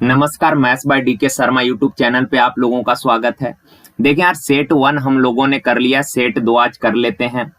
नमस्कार, maths by DK Sharma YouTube channel पे आप लोगों का स्वागत है। देखें यार, सेट 1 हम लोगों ने कर लिया, सेट 2 आज कर लेते हैं।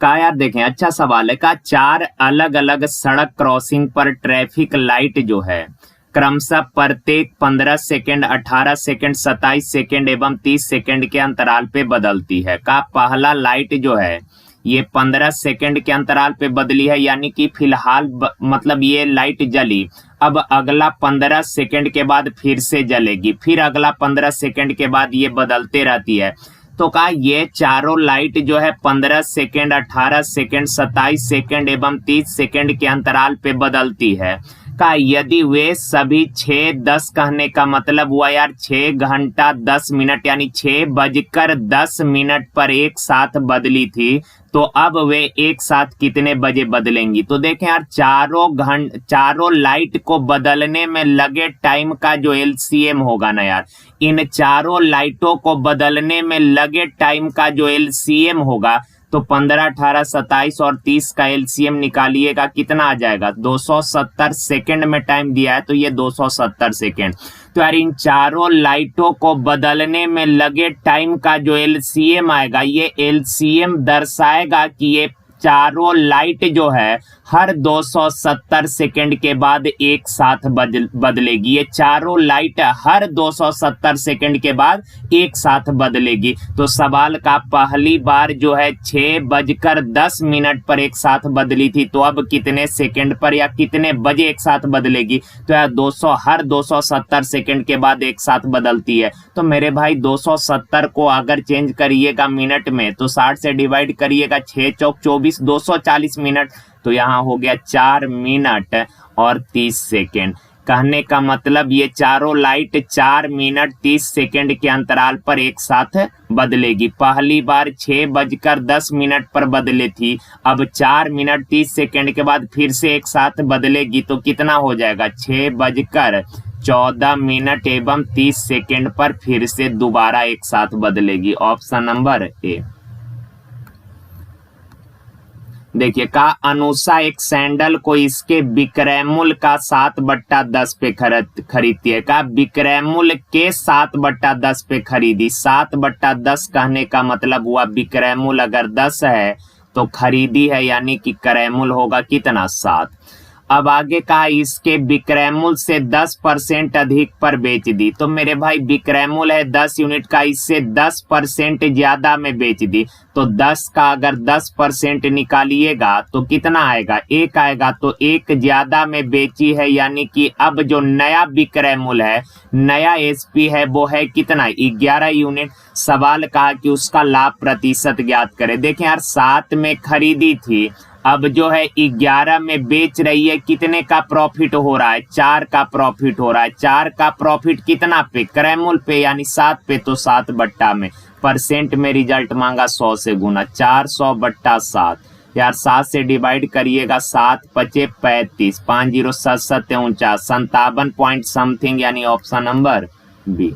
कहा यार देखें, अच्छा सवाल है। कहा 4 अलग अलग सड़क क्रॉसिंग पर ट्रैफिक लाइट जो है क्रमशः प्रत्येक 15 सेकेंड, 18 सेकेंड, 27 सेकेंड एवं 30 सेकेंड के अंतराल पे बदलती है। कहा पहला लाइट जो है ये 15 सेकेंड के अंतराल पे बदली है, यानी कि फिलहाल मतलब ये लाइट जली। अब अगला 15 सेकेंड के बाद फिर से जलेगी, फिर अगला 15 सेकेंड के बाद ये बदलते रहती है। तो कहा ये चारों लाइट जो है 15 सेकेंड, 18 सेकेंड, 27 सेकेंड एवं 30 सेकेंड के अंतराल पे बदलती है। कहा यदि वे सभी 6:10 कहने का मतलब हुआ यार 6 घंटा 10 मिनट यानी 6:10 पर एक साथ बदली थी, तो अब वे एक साथ कितने बजे बदलेंगी। तो देखें यार, चारों लाइट को बदलने में लगे टाइम का जो एलसीएम होगा ना यार, इन चारों लाइटों को बदलने में लगे टाइम का जो एलसीएम होगा, तो 15, 18, 27 और 30 का एलसीएम निकालिएगा, कितना आ जाएगा 270 सेकेंड में टाइम दिया है, तो ये 270 सेकेंड। तो यार इन चारों लाइटों को बदलने में लगे टाइम का जो एलसीएम आएगा, ये एलसीएम दर्शाएगा कि ये चारों लाइट जो है हर 270 सेकेंड के बाद एक साथ बदलेगी। ये चारों लाइट हर 270 सेकेंड के बाद एक साथ बदलेगी। तो सवाल का पहली बार जो है 6:10 पर एक साथ बदली थी, तो अब कितने सेकेंड पर या कितने बजे एक साथ बदलेगी। तो यार 200 हर 270 सेकेंड के बाद एक साथ बदलती है। तो मेरे भाई 270 को अगर चेंज करिएगा मिनट में, तो 60 से डिवाइड करिएगा, 6 चौक 24, 240 मिनट। तो यहाँ हो गया 4 मिनट और 30 सेकेंड। कहने का मतलब ये चारों लाइट 4 मिनट 30 सेकेंड के अंतराल पर एक साथ बदलेगी। पहली बार 6:10 पर बदले थी, अब 4 मिनट 30 सेकेंड के बाद फिर से एक साथ बदलेगी, तो कितना हो जाएगा 6:14 एवं 30 सेकेंड पर फिर से दोबारा एक साथ बदलेगी। Option number A. देखिए, का अनुषा एक सैंडल को इसके विक्रय मूल्य का 7/10 पे खरीदती है। का विक्रय मूल्य के 7/10 पे खरीदी। 7/10 कहने का मतलब हुआ विक्रय मूल्य अगर 10 है तो खरीदी है, यानी कि क्रय मूल्य होगा कितना 7। अब आगे कहा इसके विक्रय मूल्य से 10% अधिक पर बेच दी। तो मेरे भाई विक्रय मूल्य है 10 यूनिट का, इससे 10% ज्यादा में बेच दी, तो 10 का अगर 10% निकालिएगा तो कितना आएगा 1 आएगा। तो 1 ज्यादा में बेची है, यानी कि अब जो नया विक्रय मूल्य है, नया एसपी है, वो है कितना 11 यूनिट। सवाल कहा कि उसका लाभ प्रतिशत ज्ञात करें। देखें यार, 7 में खरीदी थी, अब जो है 11 में बेच रही है, कितने का प्रॉफिट हो रहा है 4 का प्रॉफिट हो रहा है। 4 का प्रॉफिट कितना पे क्रय मूल्य पे यानी 7 पे, तो 7 बट्टा में परसेंट में रिजल्ट मांगा 100 से गुना, 400/7। यार 7 से डिवाइड करिएगा, 7 × 5 = 35, 5 0 7 7 49, 57 पॉइंट समथिंग, यानी ऑप्शन नंबर बी।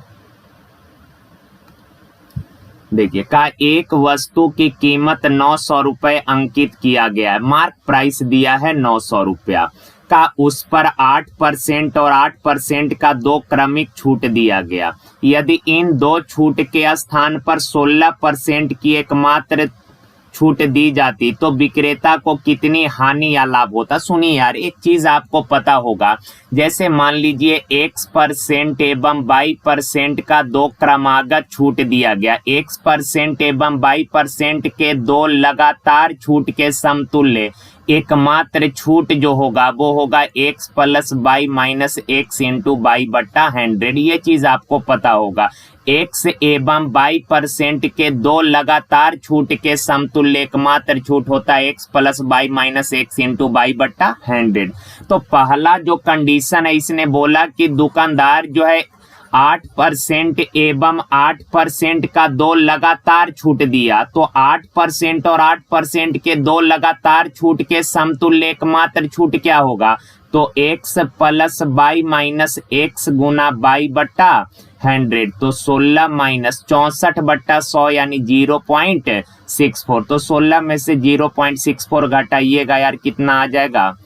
देखिए, का एक वस्तु की कीमत 900 रुपए अंकित किया गया है, मार्क प्राइस दिया है 900 रुपया का, उस पर 8% और 8% का 2 क्रमिक छूट दिया गया। यदि इन 2 छूट के स्थान पर 16% की एकमात्र छूट दी जाती तो विक्रेता को कितनी हानि या लाभ होता। सुनिए यार, एक चीज आपको पता होगा, जैसे मान लीजिए X% एवं Y% का 2 क्रमागत छूट दिया गया। X% एवं Y% के 2 लगातार छूट के समतुल्य एकमात्र छूट जो होगा वो होगा X + Y - X × Y/100। ये चीज आपको पता होगा। X एवं Y% के 2 लगातार छूट के समतुल्य एकमात्र छूट होता है X + Y - X × Y/100। तो पहला जो कंडीशन है, इसने बोला कि दुकानदार जो है 8% एवं 8% का 2 लगातार छूट दिया, तो 8% और 8% के 2 लगातार छूट के समतुल्य एकमात्र छूट क्या होगा, तो X + Y - X × Y/100। तो 16 - 64/100 यानी 0.64। तो 16 में से 0.64 घटाइएगा यार, कितना आ जाएगा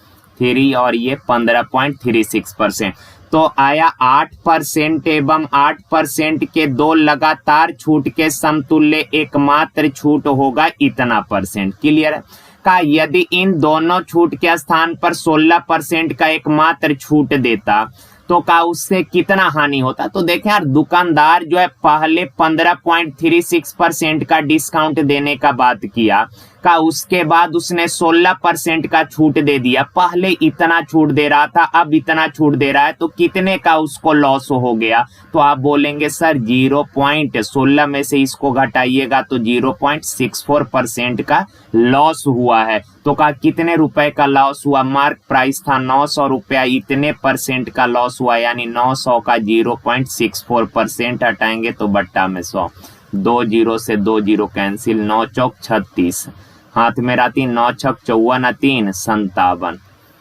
3 और ये 15.36%। तो आया 8% एवं 8% के दो लगातार छूट के समतुल्य एकमात्र छूट होगा इतना परसेंट। क्लियर है? का यदि इन दोनों छूट के स्थान पर 16% का एकमात्र छूट देता तो का उससे कितना हानि होता। तो देखें यार, दुकानदार जो है पहले 15.36% का डिस्काउंट देने का बात किया, का उसके बाद उसने 16% का छूट दे दिया। पहले इतना छूट दे रहा था, अब इतना छूट दे रहा है, तो कितने का उसको लॉस हो गया। तो आप बोलेंगे सर 0.16 में से इसको घटाइएगा तो 0.64% का लॉस हुआ है। तो का कितने रुपए का लॉस हुआ। मार्क प्राइस था 900 रुपया, इतने परसेंट का लॉस हुआ, यानी 900 का 0.64% हटाएंगे तो बट्टा में 100, 2 जीरो से 2 जीरो कैंसिल, 9 चौक 36, हाथ में रहती 9 छक 54 3 57,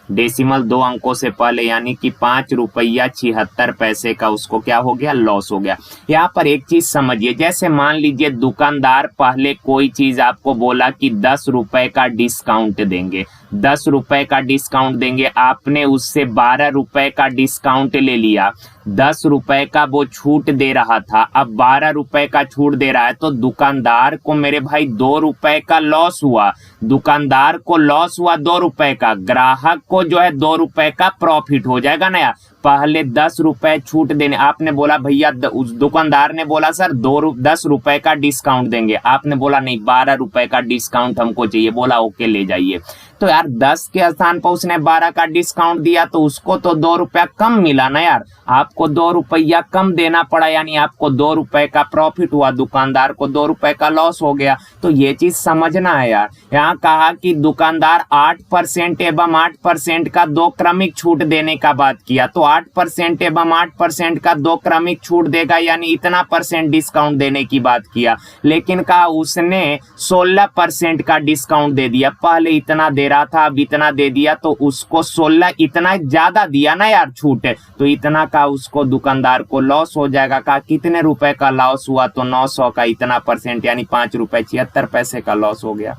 डेसिमल 2 अंकों से पहले, यानी कि 5 रुपया 76 पैसे का उसको क्या हो गया, लॉस हो गया। यहाँ पर एक चीज समझिए, जैसे मान लीजिए दुकानदार पहले कोई चीज आपको बोला कि 10 रुपए का डिस्काउंट देंगे, 10 रुपए का डिस्काउंट देंगे, आपने उससे 12 रुपए का डिस्काउंट ले लिया, 10 रुपए का वो छूट दे रहा था, अब 12 रुपए का छूट दे रहा है, तो दुकानदार को मेरे भाई 2 रुपए का लॉस हुआ। दुकानदार को लॉस हुआ 2 रुपए का, ग्राहक को जो है 2 रुपए का प्रॉफिट हो जाएगा ना यार। पहले 10 रुपए छूट देने, आपने बोला भैया, उस दुकानदार ने बोला सर 10 रुपए का डिस्काउंट देंगे, आपने बोला नहीं 12 रुपए का डिस्काउंट हमको चाहिए, बोला ओके ले जाइए। तो यार 10 के स्थान पर उसने 12 का डिस्काउंट दिया, तो उसको तो 2 रुपया कम मिला ना यार, आपको 2 रुपया कम देना पड़ा, यानी आपको 2 रुपए का प्रॉफिट हुआ, दुकानदार को 2 रुपए का लॉस हो गया। तो ये चीज समझना है यार। यहाँ कहा कि दुकानदार 8% एवं 8% का 2 क्रमिक छूट देने का बात किया, तो 8% एवं 8% का 2 क्रमिक छूट देगा, यानी इतना परसेंट डिस्काउंट देने की बात किया। लेकिन कहा उसने 16% का डिस्काउंट दे दिया, पहले इतना दे रहा था अब इतना दे दिया, तो उसको 16 इतना ज्यादा दिया ना यार छूट, तो इतना का उसको दुकानदार को लॉस हो जाएगा। का कितने रुपए का लॉस हुआ, तो 900 का इतना परसेंट, यानी 5 रुपए 76 पैसे का लॉस हो गया।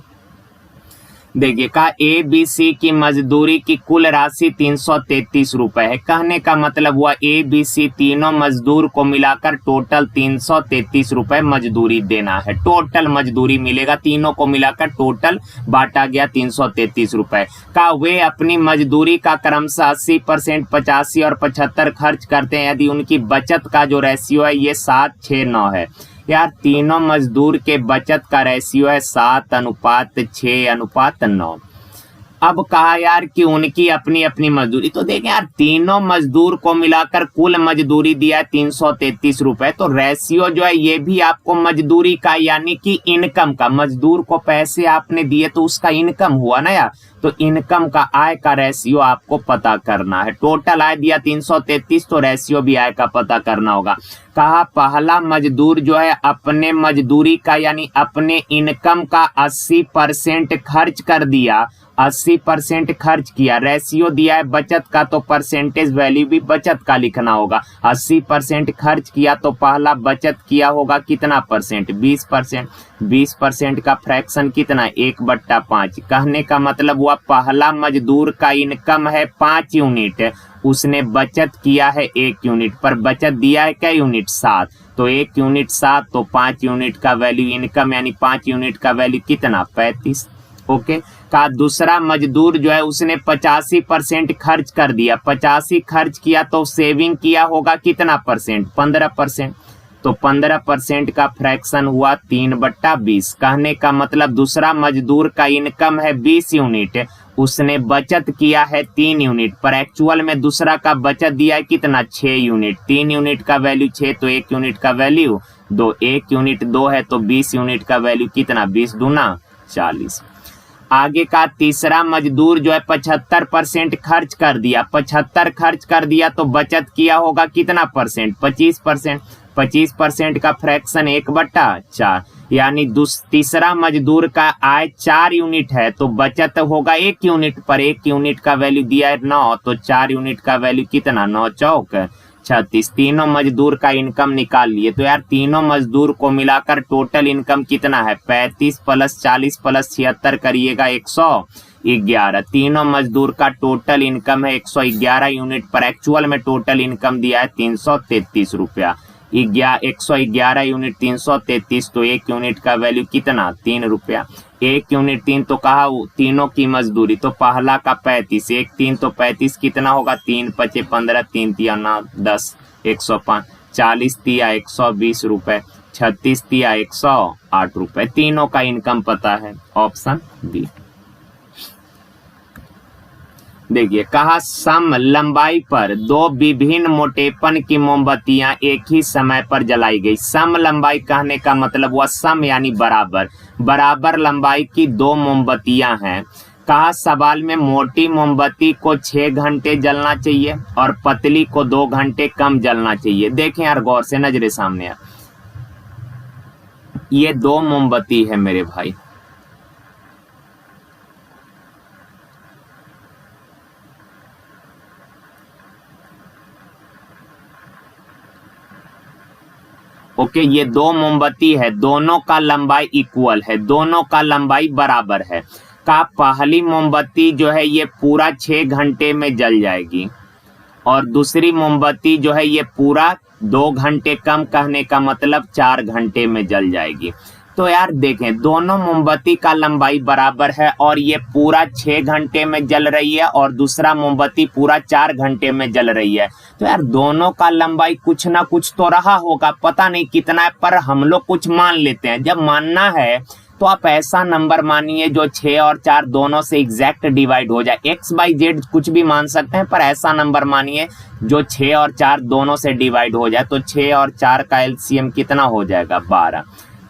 देखिए का ए बी सी की मजदूरी की कुल राशि 333 रुपए है। कहने का मतलब हुआ ए बी सी तीनों मजदूर को मिलाकर टोटल 333 रुपए मजदूरी देना है। टोटल मजदूरी मिलेगा, तीनों को मिलाकर टोटल बांटा गया 333 रुपए का। वे अपनी मजदूरी का क्रमशः 80%, 85 और 75 खर्च करते हैं। यदि उनकी बचत का जो रेशियो है ये 7:6:9 है। यार तीनों मजदूर के बचत का रेशियो है 7:6:9। अब कहा यार कि उनकी अपनी अपनी मजदूरी, तो देखें यार तीनों मजदूर को मिलाकर कुल मजदूरी दिया है 333 रुपए। तो रेशियो जो है ये भी आपको मजदूरी का, यानी कि इनकम का, मजदूर को पैसे आपने दिए तो उसका इनकम हुआ ना यार, तो इनकम का, आय का रेशियो आपको पता करना है। टोटल आय दिया 333, तो रेशियो भी आय का पता करना होगा। कहा पहला मजदूर जो है अपने मजदूरी का, यानी अपने इनकम का 80% खर्च कर दिया, 80% खर्च किया। रेशियो दिया है बचत का, तो परसेंटेज वैल्यू भी बचत का लिखना होगा। 80% खर्च किया तो पहला बचत किया होगा कितना परसेंट, 20%। 20% का फ्रैक्शन कितना, 1/5। कहने का मतलब हुआ पहला मजदूर का इनकम है 5 यूनिट, उसने बचत किया है 1 यूनिट, पर बचत दिया है क्या यूनिट, 7। तो 1 यूनिट 7, तो 5 यूनिट का वैल्यू इनकम, यानी 5 यूनिट का वैल्यू कितना, 35। ओके का दूसरा मजदूर जो है उसने 85% खर्च कर दिया, 85 खर्च किया तो सेविंग किया होगा कितना परसेंट, 15%। तो 15% का फ्रैक्शन हुआ 3/20। कहने का मतलब दूसरा मजदूर का इनकम है 20 यूनिट, उसने बचत किया है 3 यूनिट, पर एक्चुअल में दूसरा का बचत दिया है कितना, 6 यूनिट। 3 यूनिट का वैल्यू 6, तो 1 यूनिट का वैल्यू 2, 1 यूनिट 2 है, तो 20 यूनिट का वैल्यू कितना, 20 दूना 40। आगे का तीसरा मजदूर जो है 75% खर्च कर दिया, 75 खर्च कर दिया तो बचत किया होगा कितना परसेंट, 25%। 25% का फ्रैक्शन 1/4, यानी तीसरा मजदूर का आय 4 यूनिट है तो बचत होगा 1 यूनिट, पर 1 यूनिट का वैल्यू दिया है 9, तो 4 यूनिट का वैल्यू कितना, 9 चौक 36। तीनों मजदूर का इनकम निकाल लिए, तो यार तीनों मजदूर को मिलाकर टोटल इनकम कितना है, 35 + 40 + 76 करिएगा 100, 11। तीनों मजदूर का टोटल इनकम है 111 यूनिट, पर एक्चुअल में टोटल इनकम दिया है 333 रुपया। 111 यूनिट 333, तो एक यूनिट का वैल्यू कितना, 3 रुपया। एक यूनिट 3 तो कहा तीनों की मजदूरी, तो पहला का 35, एक 3 तो 35 कितना होगा, 3 पचे 15, 3 तिया 9 10, 105, 40 तिया 120 रुपए, 36 तिया 108 रुपए। तीनों का इनकम पता है, ऑप्शन बी। देखिए कहा सम लंबाई पर दो विभिन्न मोटेपन की मोमबत्तियां एक ही समय पर जलाई गई। सम लंबाई कहने का मतलब हुआ सम यानी बराबर, बराबर लंबाई की दो मोमबत्तियां हैं। कहा सवाल में मोटी मोमबत्ती को 6 घंटे जलना चाहिए और पतली को 2 घंटे कम जलना चाहिए। देखें यार गौर से, नजरे सामने यार, ये दो मोमबत्ती है मेरे भाई, ओके ये दो मोमबत्ती है, दोनों का लंबाई इक्वल है, दोनों का लंबाई बराबर है। का पहली मोमबत्ती जो है ये पूरा 6 घंटे में जल जाएगी और दूसरी मोमबत्ती जो है ये पूरा 2 घंटे कम, कहने का मतलब 4 घंटे में जल जाएगी। तो यार देखें दोनों मोमबत्ती का लंबाई बराबर है और ये पूरा 6 घंटे में जल रही है और दूसरा मोमबत्ती पूरा 4 घंटे में जल रही है। तो यार दोनों का लंबाई कुछ ना कुछ तो रहा होगा, पता नहीं कितना है, पर हम लोग कुछ मान लेते हैं। जब मानना है तो आप ऐसा नंबर मानिए जो 6 और 4 दोनों से एग्जैक्ट डिवाइड हो जाए। एक्स बाई जेड कुछ भी मान सकते हैं, पर ऐसा नंबर मानिए जो 6 और 4 दोनों से डिवाइड हो जाए। तो 6 और 4 का एलसीएम कितना हो जाएगा, 12।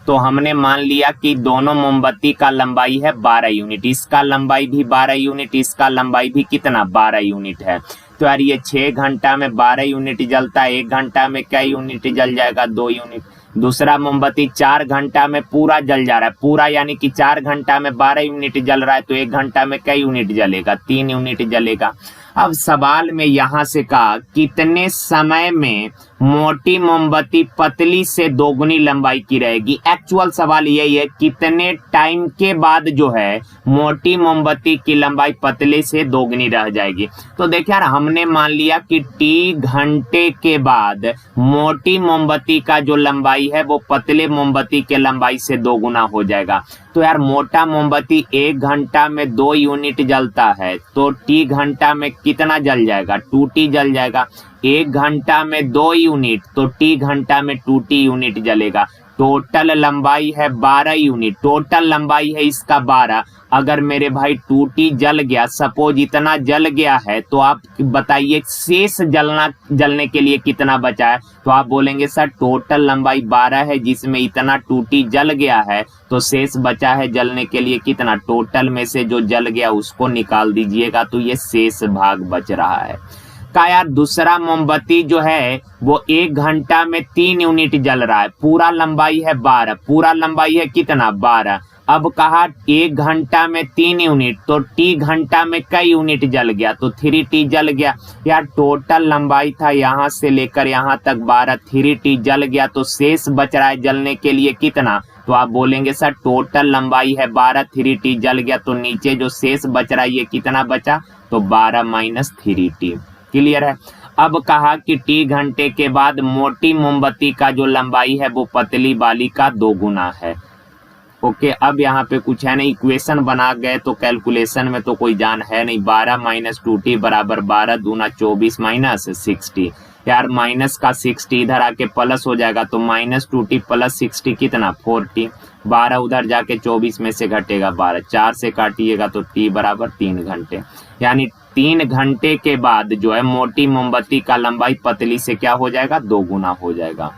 तो हमने मान लिया कि दोनों मोमबत्ती का लंबाई है 12 यूनिट, इसका लंबाई भी 12 यूनिट, इसका लंबाई भी कितना, 12 यूनिट है। तो यार ये 6 घंटा में 12 यूनिट जलता है, 1 घंटा में क्या यूनिट जल जाएगा, 2 यूनिट। दूसरा मोमबत्ती 4 घंटा में पूरा जल जा रहा है, पूरा यानी कि 4 घंटा में 12 यूनिट जल रहा है, तो 1 घंटा में क्या यूनिट जलेगा, 3 यूनिट जलेगा। अब सवाल में यहां से कहा कितने समय में मोटी मोमबत्ती पतली से दोगुनी लंबाई की रहेगी। एक्चुअल सवाल यही है कितने टाइम के बाद जो है मोटी मोमबत्ती की लंबाई पतले से दोगुनी रह जाएगी। तो देखिए यार हमने मान लिया कि टी घंटे के बाद मोटी मोमबत्ती का जो लंबाई है वो पतले मोमबत्ती के लंबाई से दोगुना हो जाएगा। तो यार मोटा मोमबत्ती 1 घंटा में 2 यूनिट जलता है, तो टी घंटा में कितना जल जाएगा, 2T जल जाएगा। 1 घंटा में 2 यूनिट, तो टी घंटा में 2T यूनिट जलेगा। टोटल लंबाई है 12 यूनिट, टोटल लंबाई है इसका 12। अगर मेरे भाई 2T जल गया, सपोज इतना जल गया है, तो आप बताइए शेष जलने के लिए कितना बचा है। तो आप बोलेंगे सर टोटल लंबाई 12 है जिसमें इतना 2T जल गया है, तो शेष बचा है जलने के लिए कितना, टोटल में से जो जल गया उसको निकाल दीजिएगा, तो ये शेष भाग बच रहा है। का यार दूसरा मोमबत्ती जो है वो 1 घंटा में 3 यूनिट जल रहा है, पूरा लंबाई है 12, पूरा लंबाई है कितना, 12। अब कहा 1 घंटा में 3 यूनिट, तो टी घंटा में कई यूनिट जल गया, तो 3T जल गया। यार टोटल लंबाई था यहाँ से लेकर यहाँ तक 12, 3T जल गया, तो शेष बच रहा है जलने के लिए कितना। तो आप बोलेंगे सर टोटल लंबाई है 12, 3T जल गया, तो नीचे जो शेष बच रहा है ये कितना बचा, तो 12 माइनस 3T। क्लियर है। अब कहा कि टी घंटे के बाद मोटी मोमबत्ती का जो लंबाई है वो पतली वाली का 2 गुना है। ओके अब यहाँ पे कुछ है नहीं, इक्वेशन बना गए तो कैलकुलेशन में तो कोई जान है नहीं। 12 माइनस 2T बराबर 12 दूना 24 माइनस 60। यार माइनस का 60 इधर आके प्लस हो जाएगा, तो माइनस 2T प्लस 60 कितना, 4T। 12 उधर जाके 24 में से घटेगा 12, 4 से काटिएगा तो T बराबर 3 घंटे। यानी 3 घंटे के बाद जो है मोटी मोमबत्ती का लंबाई पतली से क्या हो जाएगा, 2 गुना हो जाएगा।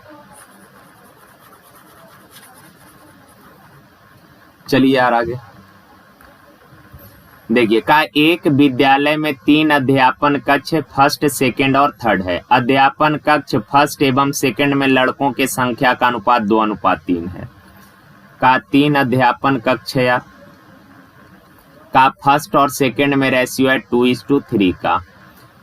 चलिए यार आगे देखिए का एक विद्यालय में 3 अध्यापन कक्ष फर्स्ट, सेकंड और थर्ड है। अध्यापन कक्ष फर्स्ट एवं सेकंड में लड़कों के संख्या का अनुपात 2:3 है। का 3 अध्यापन कक्ष है यार, का फर्स्ट और सेकंड में रेशियो है 2:3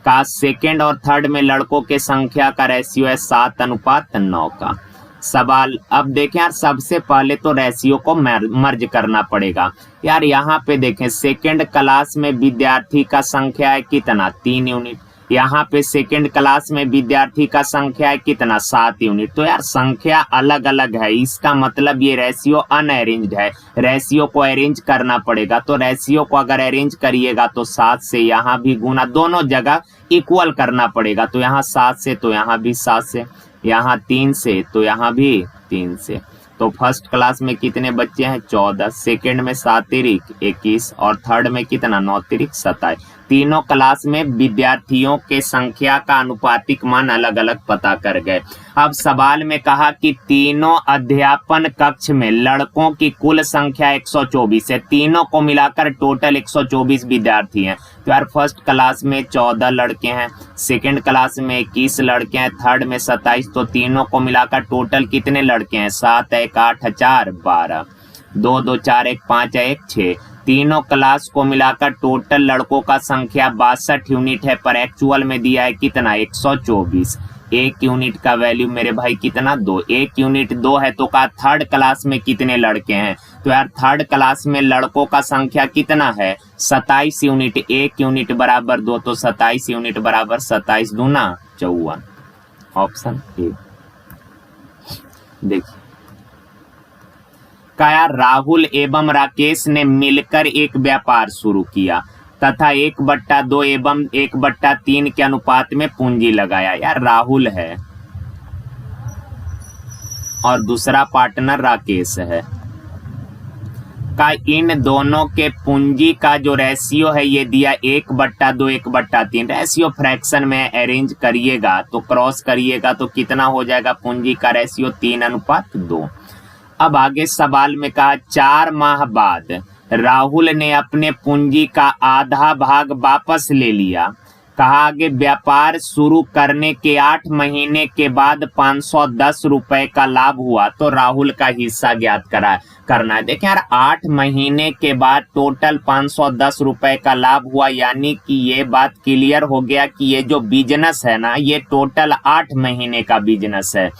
का सेकंड और थर्ड में लड़कों के संख्या का रेशियो है 7:9 का। सवाल अब देखें यार, सबसे पहले तो रेशियो को मर्ज करना पड़ेगा यार। यहाँ पे देखें सेकंड क्लास में विद्यार्थी का संख्या है कितना 3 यूनिट, यहाँ पे सेकंड क्लास में विद्यार्थी का संख्या है कितना 7 यूनिट। तो यार संख्या अलग अलग है, इसका मतलब ये रेशियो अनअरेंज्ड है, रेशियो को अरेंज करना पड़ेगा। तो रेशियो को अगर अरेंज करिएगा तो 7 से यहाँ भी गुना, दोनों जगह इक्वल करना पड़ेगा। तो यहाँ 7 से तो यहाँ भी 7 से, यहाँ 3 से तो यहाँ भी 3 से। तो फर्स्ट क्लास में कितने बच्चे हैं 14, सेकंड में 7 तिरिक 21 और थर्ड में कितना 9 तिरिक 27। तीनों क्लास में विद्यार्थियों के संख्या का अनुपातिक मान अलग अलग पता कर गए। अब सवाल में कहा कि तीनों अध्यापन कक्ष में लड़कों की कुल संख्या 124 है, तीनों को मिलाकर टोटल 124 विद्यार्थी हैं। तो यार फर्स्ट क्लास में 14 लड़के हैं, सेकंड क्लास में 21 लड़के हैं, थर्ड में 27। तो तीनों को मिलाकर टोटल कितने लड़के हैं 7 1 8 4 12, 2 2 4 1 5 1 6। तीनों क्लास को मिलाकर टोटल लड़कों का संख्या 62 यूनिट है, पर एक्चुअल में दिया है कितना 124। एक यूनिट का वैल्यू मेरे भाई कितना 2, एक यूनिट 2 है। तो कहा थर्ड क्लास में कितने लड़के हैं, तो यार थर्ड क्लास में लड़कों का संख्या कितना है 27 यूनिट, एक यूनिट बराबर 2, तो 27 यूनिट बराबर 27 दूना 54। Option A. देखिए क्या राहुल एवं राकेश ने मिलकर एक व्यापार शुरू किया तथा 1/2 एवं 1/3 के अनुपात में पूंजी लगाया। यार राहुल है और दूसरा पार्टनर राकेश है, का इन दोनों के पूंजी का जो रेशियो है ये दिया 1/2 1/3। रेशियो फ्रैक्शन में अरेंज करिएगा तो क्रॉस करिएगा तो कितना हो जाएगा पूंजी का रेशियो 3:2। अब आगे सवाल में कहा 4 माह बाद राहुल ने अपने पूंजी का आधा भाग वापस ले लिया। कहा आगे व्यापार शुरू करने के 8 महीने के बाद 510 रुपए का लाभ हुआ, तो राहुल का हिस्सा ज्ञात करना है। देखें यार 8 महीने के बाद टोटल 510 रुपए का लाभ हुआ, यानी कि ये बात क्लियर हो गया कि ये जो बिजनेस है ना ये टोटल 8 महीने का बिजनेस है।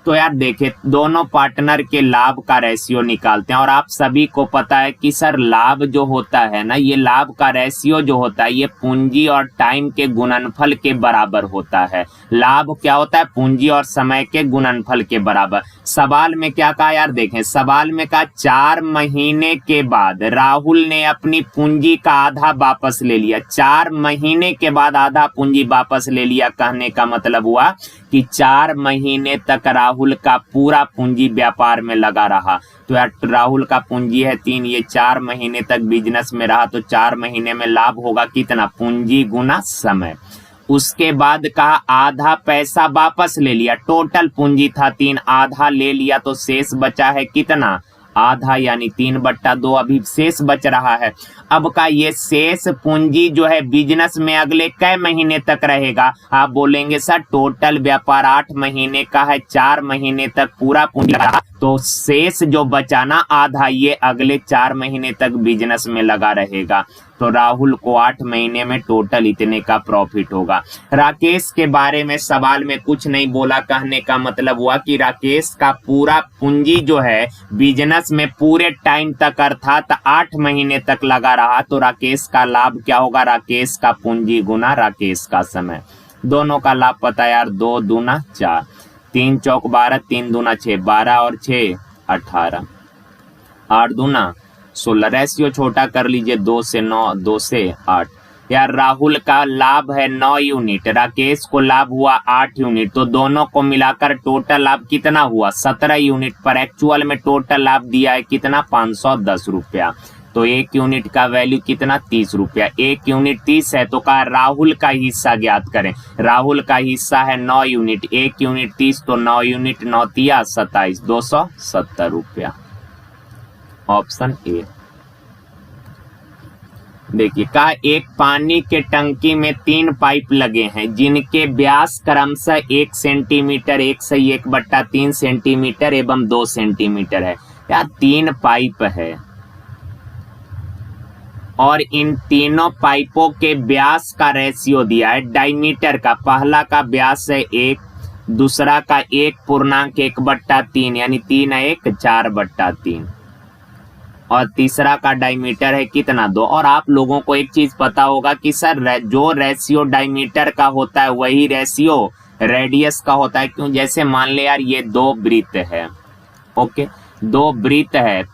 तो यार देखिए दोनों पार्टनर के लाभ का रेशियो निकालते हैं। और आप सभी को पता है कि सर लाभ जो होता है ना, ये लाभ का रेशियो जो होता है ये पूंजी और टाइम के गुणनफल के बराबर होता है। लाभ क्या होता है पूंजी और समय के गुणनफल के बराबर। सवाल में क्या कहा यार, देखें सवाल में कहा 4 महीने के बाद राहुल ने अपनी पूंजी का आधा वापस ले लिया। 4 महीने के बाद आधा पूंजी वापस ले लिया, कहने का मतलब हुआ कि 4 महीने तक राहुल का पूरा पूंजी व्यापार में लगा रहा। तो यार राहुल का पूंजी है 3, ये 4 महीने तक बिजनेस में रहा, तो 4 महीने में लाभ होगा कितना पूंजी गुना समय। उसके बाद कहा आधा पैसा वापस ले लिया, टोटल पूंजी था 3, आधा ले लिया तो शेष बचा है कितना आधा, यानी 3/2 अभी शेष बच रहा है। अब का ये शेष पूंजी जो है बिजनेस में अगले कई महीने तक रहेगा। आप बोलेंगे सर टोटल व्यापार 8 महीने का है, 4 महीने तक पूरा पूंजी रहा, तो शेष जो बचाना आधा ये अगले 4 महीने तक बिजनेस में लगा रहेगा। तो राहुल को 8 महीने में टोटल इतने का प्रॉफिट होगा। राकेश के बारे में सवाल में कुछ नहीं बोला, कहने का मतलब हुआ कि राकेश का पूरा पूंजी जो है बिजनेस में पूरे टाइम तक अर्थात 8 महीने तक लगा रहा, तो राकेश का लाभ क्या होगा राकेश का पूंजी गुना राकेश का समय। दोनों का लाभ पता यार 2 दूना 4, 3 चौक 12, 3 दूना 6, 12 और 6 18, 8 दूना 16। रेशियो छोटा कर लीजिए 2 से 9, 2 से 8। यार राहुल का लाभ है 9 यूनिट, राकेश को लाभ हुआ 8 यूनिट, तो दोनों को मिलाकर टोटल लाभ कितना हुआ 17 यूनिट, पर एक्चुअल में टोटल लाभ दिया है कितना 510 रुपया। तो 1 यूनिट का वैल्यू कितना 30 रुपया, 1 यूनिट 30 है, तो कहा राहुल का हिस्सा ज्ञात करें। राहुल का हिस्सा है 9 यूनिट, 1 यूनिट 30, तो 9 यूनिट 9 तिया 27, 270 रुपया। Option A. देखिए कहा एक पानी के टंकी में 3 पाइप लगे हैं जिनके व्यास क्रमशः 1 सेंटीमीटर, 1 से 1/3 सेंटीमीटर एवं 2 सेंटीमीटर है। यार 3 पाइप है और इन तीनों पाइपों के व्यास का रेशियो दिया है डायमीटर का। पहला का व्यास है 1, दूसरा का 1.1/3 यानी 3×1 = 4/3 और तीसरा का डायमीटर है कितना 2। और आप लोगों को एक चीज पता होगा कि सर जो रेशियो डायमीटर का होता है वही रेशियो रेडियस का होता है। क्यों? जैसे मान ले यार ये 2 वृत्त है, ओके, 2 वृत्त है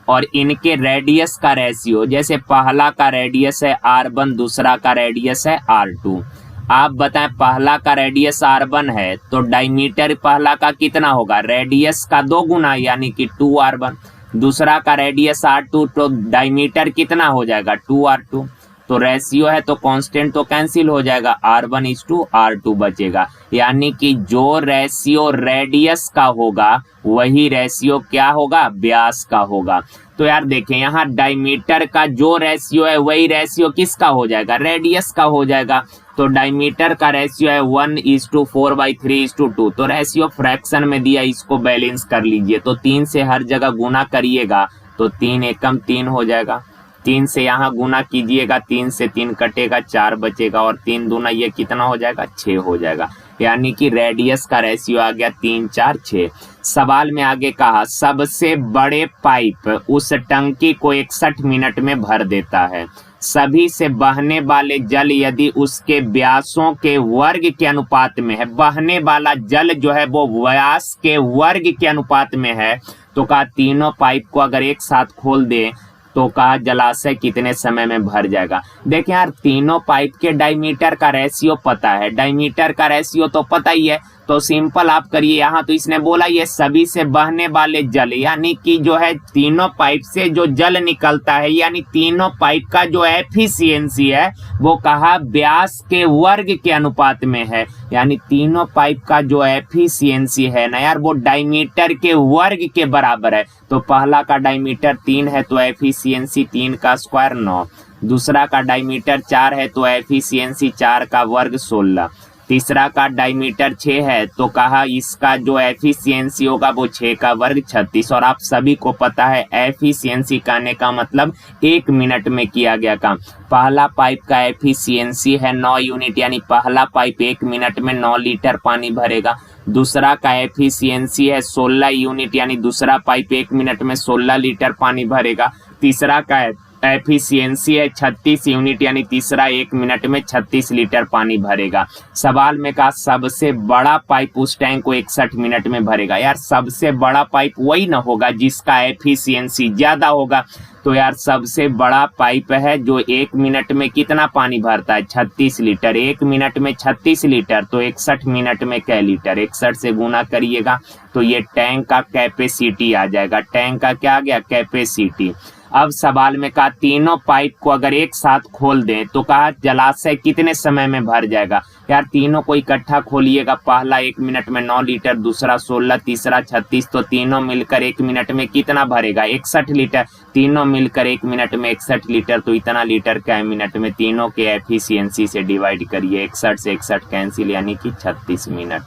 और इनके रेडियस का रेशियो, जैसे पहला का रेडियस है r1, दूसरा का रेडियस है r2। आप बताएं पहला का रेडियस r1 है तो डायमीटर पहला का कितना होगा? रेडियस का 2 गुना यानी कि 2r1। दूसरा का रेडियस r2 तो डायमीटर कितना हो जाएगा? 2r2। तो रेशियो है तो कांस्टेंट तो कैंसिल हो जाएगा, r1:r2 बचेगा। यानी कि जो रेशियो रेडियस का होगा वही रेशियो क्या होगा? व्यास का होगा। तो यार देखें यहाँ डायमीटर का जो रेशियो है वही रेशियो किसका हो जाएगा? रेडियस का हो जाएगा। तो डायमीटर का रेशियो है 1:4/3:2। तो रेशियो फ्रैक्शन में दिया, इसको बैलेंस कर लीजिए। तो 3 से हर जगह गुना करिएगा तो 3 एकम 3 हो जाएगा। 3 से यहाँ गुना कीजिएगा, 3 से 3 कटेगा, 4 बचेगा और 3 दूना ये कितना हो जाएगा? 6 हो जाएगा। यानी कि रेडियस का रेशियो आ गया 3, 4, 6। सवाल में आगे कहा सबसे बड़े पाइप उस टंकी को 61 मिनट में भर देता है। सभी से बहने वाले जल यदि उसके व्यासों के वर्ग के अनुपात में है, बहने वाला जल जो है वो व्यास के वर्ग के अनुपात में है, तो कहा तीनों पाइप को अगर एक साथ खोल दें तो कहा जलाशय कितने समय में भर जाएगा। देखें यार तीनों पाइप के डायमीटर का रेशियो पता है, डायमीटर का रेशियो तो पता ही है। तो सिंपल आप करिए, यहाँ तो इसने बोला ये सभी से बहने वाले जल, यानी कि जो है तीनों पाइप से जो जल निकलता है, यानी तीनों पाइप का जो एफिशिएंसी है वो कहा व्यास के वर्ग के अनुपात में है। यानी तीनों पाइप का जो एफिशिएंसी है ना यार वो डायमीटर के वर्ग के बराबर है। तो पहला का डायमीटर 3 है तो एफिशिएंसी 3 का स्क्वायर 9। दूसरा का डायमीटर 4 है तो एफिशिएंसी 4 का वर्ग 16। तीसरा का डायमीटर 6 है तो कहा इसका जो एफिशिएंसी होगा वो 6 का वर्ग 36। और आप सभी को पता है एफिशिएंसी कहने का मतलब 1 मिनट में किया गया काम। पहला पाइप का एफिशिएंसी है 9 यूनिट, यानी पहला पाइप 1 मिनट में 9 लीटर पानी भरेगा। दूसरा का एफिशिएंसी है 16 यूनिट, यानी दूसरा पाइप 1 मिनट में 16 लीटर पानी भरेगा। तीसरा का एफिशिएंसी है 36 यूनिट, यानी तीसरा 1 मिनट में 36 लीटर पानी भरेगा। सवाल में कहा सबसे बड़ा पाइप उस टैंक को 61 मिनट में भरेगा। यार सबसे बड़ा पाइप वही ना होगा जिसका एफिशिएंसी ज्यादा होगा। तो यार सबसे बड़ा पाइप है जो 1 मिनट में कितना पानी भरता है? 36 लीटर। 1 मिनट में 36 लीटर तो 61 मिनट में कै लीटर? 61 से गुना करिएगा तो ये टैंक का कैपेसिटी आ जाएगा। टैंक का क्या आ गया? कैपेसिटी। अब सवाल में कहा तीनों पाइप को अगर एक साथ खोल दें तो कहा जलाशय कितने समय में भर जाएगा। यार तीनों को इकट्ठा खोलिएगा, पहला 1 मिनट में 9 लीटर, दूसरा 16, तीसरा 36, तो तीनों मिलकर 1 मिनट में कितना भरेगा? 61 लीटर। तीनों मिलकर 1 मिनट में 61 लीटर, तो इतना लीटर क्या मिनट में? तीनों के एफिशिएंसी से डिवाइड करिए, 61 से 61 कैंसिल, यानी कि 36 मिनट।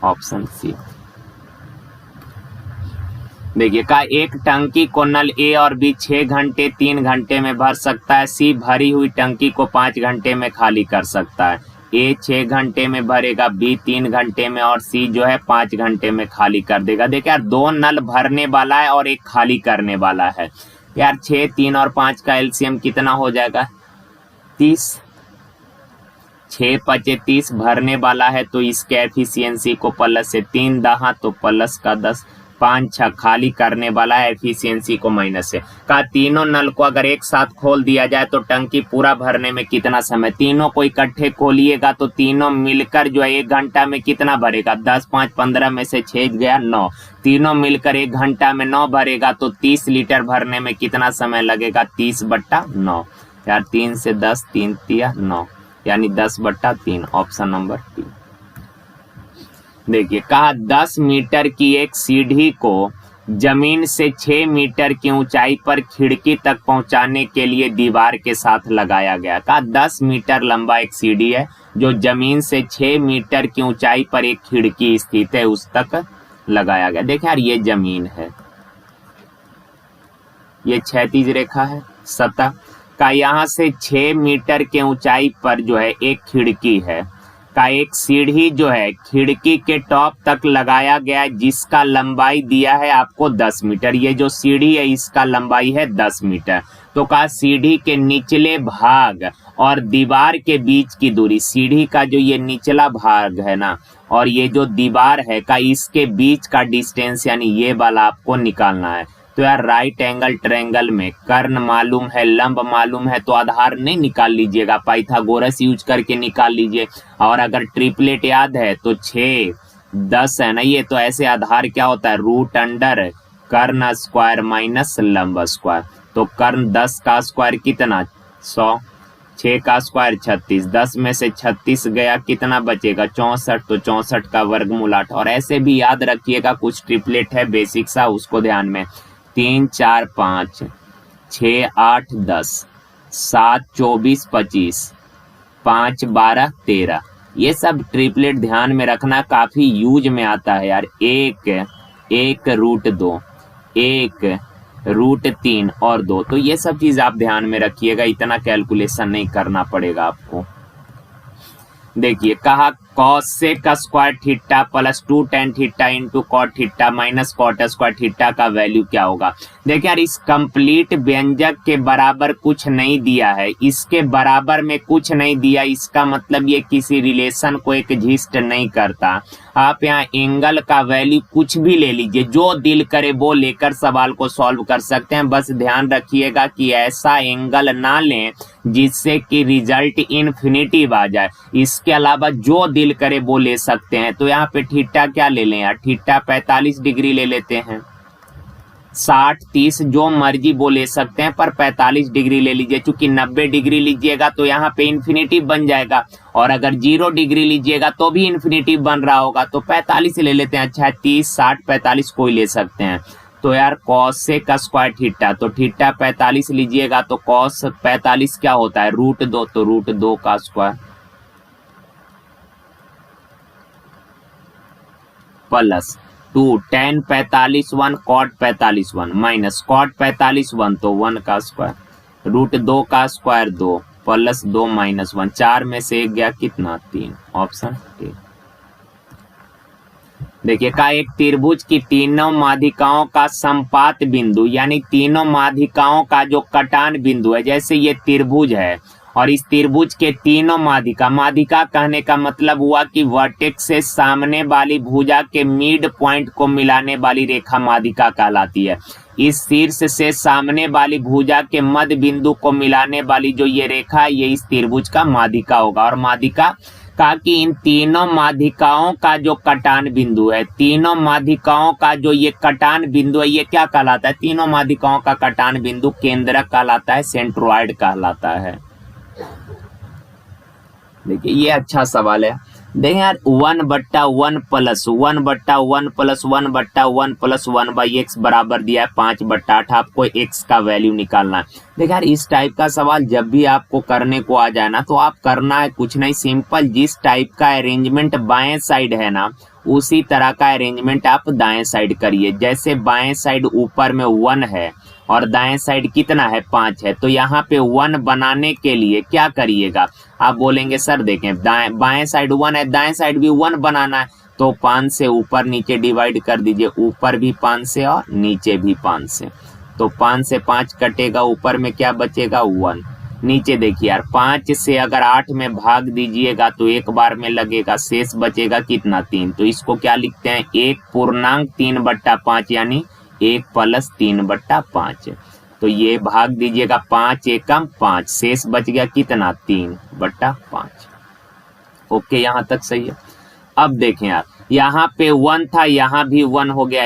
Option C. देखिए कहा एक टंकी को नल ए और बी 6 घंटे 3 घंटे में भर सकता है। सी भरी हुई टंकी को 5 घंटे में खाली कर सकता है। ए 6 घंटे में भरेगा, बी 3 घंटे में और सी जो है 5 घंटे में खाली कर देगा। देखिए यार 2 नल भरने वाला है और एक खाली करने वाला है। यार 6, 3 और 5 का एलसीएम कितना हो जाएगा? 30। 6 पचे 30 भरने वाला है तो इसके एफिशिएंसी को प्लस से 3 दहा तो प्लस का 10, 5 6 खाली करने वाला है एफिशिएंसी को माइनस से। कहा तीनों नल को अगर एक साथ खोल दिया जाए तो टंकी पूरा भरने में कितना समय? तीनों को इकट्ठे खोलिएगा तो तीनों मिलकर जो है 1 घंटा में कितना भरेगा? 10 5 15 में से 6 गया 9। तीनों मिलकर 1 घंटा में 9 भरेगा तो 30 लीटर भरने में कितना समय लगेगा? 30/9। यार 3 से 10, 3 तिया 9, यानी 10/3। Option number 3। देखिए कहा 10 मीटर की एक सीढ़ी को जमीन से 6 मीटर की ऊंचाई पर खिड़की तक पहुंचाने के लिए दीवार के साथ लगाया गया। कहा 10 मीटर लंबा एक सीढ़ी है जो जमीन से 6 मीटर की ऊंचाई पर एक खिड़की स्थित है, उस तक लगाया गया। देखिए यार ये जमीन है, ये क्षैतिज रेखा है सतह का, यहाँ से 6 मीटर के ऊंचाई पर जो है एक खिड़की है। का एक सीढ़ी जो है खिड़की के टॉप तक लगाया गया है, जिसका लंबाई दिया है आपको 10 मीटर। ये जो सीढ़ी है इसका लंबाई है 10 मीटर। तो कहा सीढ़ी के निचले भाग और दीवार के बीच की दूरी, सीढ़ी का जो ये निचला भाग है ना और ये जो दीवार है का इसके बीच का डिस्टेंस यानी ये वाला आपको निकालना है। तो यार राइट एंगल ट्रायंगल में कर्ण मालूम है, लंब मालूम है, तो आधार नहीं निकाल लीजिएगा, पाइथागोरस यूज करके निकाल लीजिए। और अगर ट्रिपलेट याद है तो 6 10 है ना, ये तो ऐसे आधार क्या होता है रूट अंडर कर्ण स्क्वायर माइनस लंब स्क्वायर। तो कर्ण 10 का स्क्वायर कितना 100, 6 का स्क्वायर 36, 10 में से 36 गया कितना बचेगा 64, तो 64 का वर्गमूल 8। और ऐसे भी याद रखिएगा कुछ ट्रिपलेट है बेसिक सा, उसको ध्यान में 3 4 5 6 8 10 7 24 25 5 12 13, ये सब ट्रिपलेट ध्यान में रखना, काफी यूज में आता है यार। एक रूट 2, 1 रूट 3 और 2, तो ये सब चीज आप ध्यान में रखिएगा, इतना कैलकुलेशन नहीं करना पड़ेगा आपको। देखिए कहा cosec का square theta plus 2 tan theta into cot theta minus cot square theta का वैल्यू क्या होगा। देखिए यार इस कंप्लीट व्यंजक के बराबर कुछ नहीं दिया है, इसके बराबर में कुछ नहीं दिया, इसका मतलब ये किसी रिलेशन को एग्जिस्ट नहीं करता। आप यहाँ एंगल का वैल्यू कुछ भी ले लीजिए, जो दिल करे वो लेकर सवाल को सॉल्व कर सकते हैं। बस ध्यान रखिएगा कि ऐसा एंगल ना लें जिससे कि रिजल्ट इन्फिनिटिव आ जाए। इसके अलावा जो दिल करे वो ले सकते हैं। तो यहाँ पे थीटा क्या ले लें यार, थीटा 45 डिग्री ले लेते हैं, 60 30 जो मर्जी वो ले सकते हैं, पर 45 डिग्री ले लीजिए। चूंकि 90 डिग्री लीजिएगा तो यहाँ पे इन्फिनिटिव बन जाएगा, और अगर 0 डिग्री लीजिएगा तो भी इन्फिनिटिव बन रहा होगा। तो 45 ले लेते हैं। अच्छा 30 60 45 कोई ले सकते हैं। तो यार cosec का स्क्वायर थीटा, तो थीटा 45 लीजिएगा तो cos 45 क्या होता है रूट 2, तो रूट 2 का square plus 2 tan 45 1 cot 45 1 minus cot 45 1 तो 1 का स्क्वायर रूट 2 का स्क्वायर 2 प्लस 2 माइनस 1, 4 में से 1 गया कितना 3, ऑप्शन डी। देखिए का एक त्रिभुज की तीनों माध्यिकाओं का संपात बिंदु यानी तीनों माध्यिकाओं का जो कटान बिंदु है, जैसे ये त्रिभुज है और इस त्रिभुज के तीनों माध्यिका कहने का मतलब हुआ कि वर्टेक्स से सामने वाली भुजा के मिड पॉइंट को मिलाने वाली रेखा माध्यिका कहलाती है। इस शीर्ष से सामने वाली भुजा के मध्य बिंदु को मिलाने वाली जो ये रेखा है ये इस त्रिभुज का माध्यिका होगा। और माध्यिका का कि इन तीनों माध्यिकाओं का जो कटान बिंदु है, तीनों माध्यिकाओं का जो ये कटान बिंदु है ये क्या कहलाता है, तीनों माध्यिकाओं का कटान बिंदु केंद्रक कहलाता है, सेंट्रोइड कहलाता है। देखिए ये अच्छा सवाल है। देखिए यार 1/1 प्लस 1/1 प्लस 1/1 प्लस 1/x बराबर दिया है 5/8, आपको x का वैल्यू निकालना है। देखिए यार इस टाइप का सवाल जब भी आपको करने को आ जाए ना तो आप करना है कुछ नहीं, सिंपल जिस टाइप का अरेंजमेंट बाएं साइड है ना उसी तरह का अरेंजमेंट आप दाएं साइड करिए। जैसे बाएं साइड ऊपर में 1 है और दाएं साइड कितना है 5 है, तो यहाँ पे 1 बनाने के लिए क्या करिएगा, आप बोलेंगे सर देखें बाएं साइड 1 है, दाएं साइड भी 1 बनाना है, तो 5 से ऊपर नीचे डिवाइड कर दीजिए, ऊपर भी 5 से और नीचे भी 5 से। तो 5 से 5 कटेगा, ऊपर में क्या बचेगा 1, नीचे देखिए यार 5 से अगर 8 में भाग दीजिएगा तो एक बार में लगेगा, शेष बचेगा कितना 3। तो इसको क्या लिखते हैं 1 पूर्णांक 3/5 यानी 1 प्लस 3/5। तो ये भाग दीजिएगा 5 एकम 5, शेष बच गया कितना 3/5। ओके यहाँ तक सही है। अब देखें यार यहाँ पे 1 था, यहाँ भी 1 हो गया,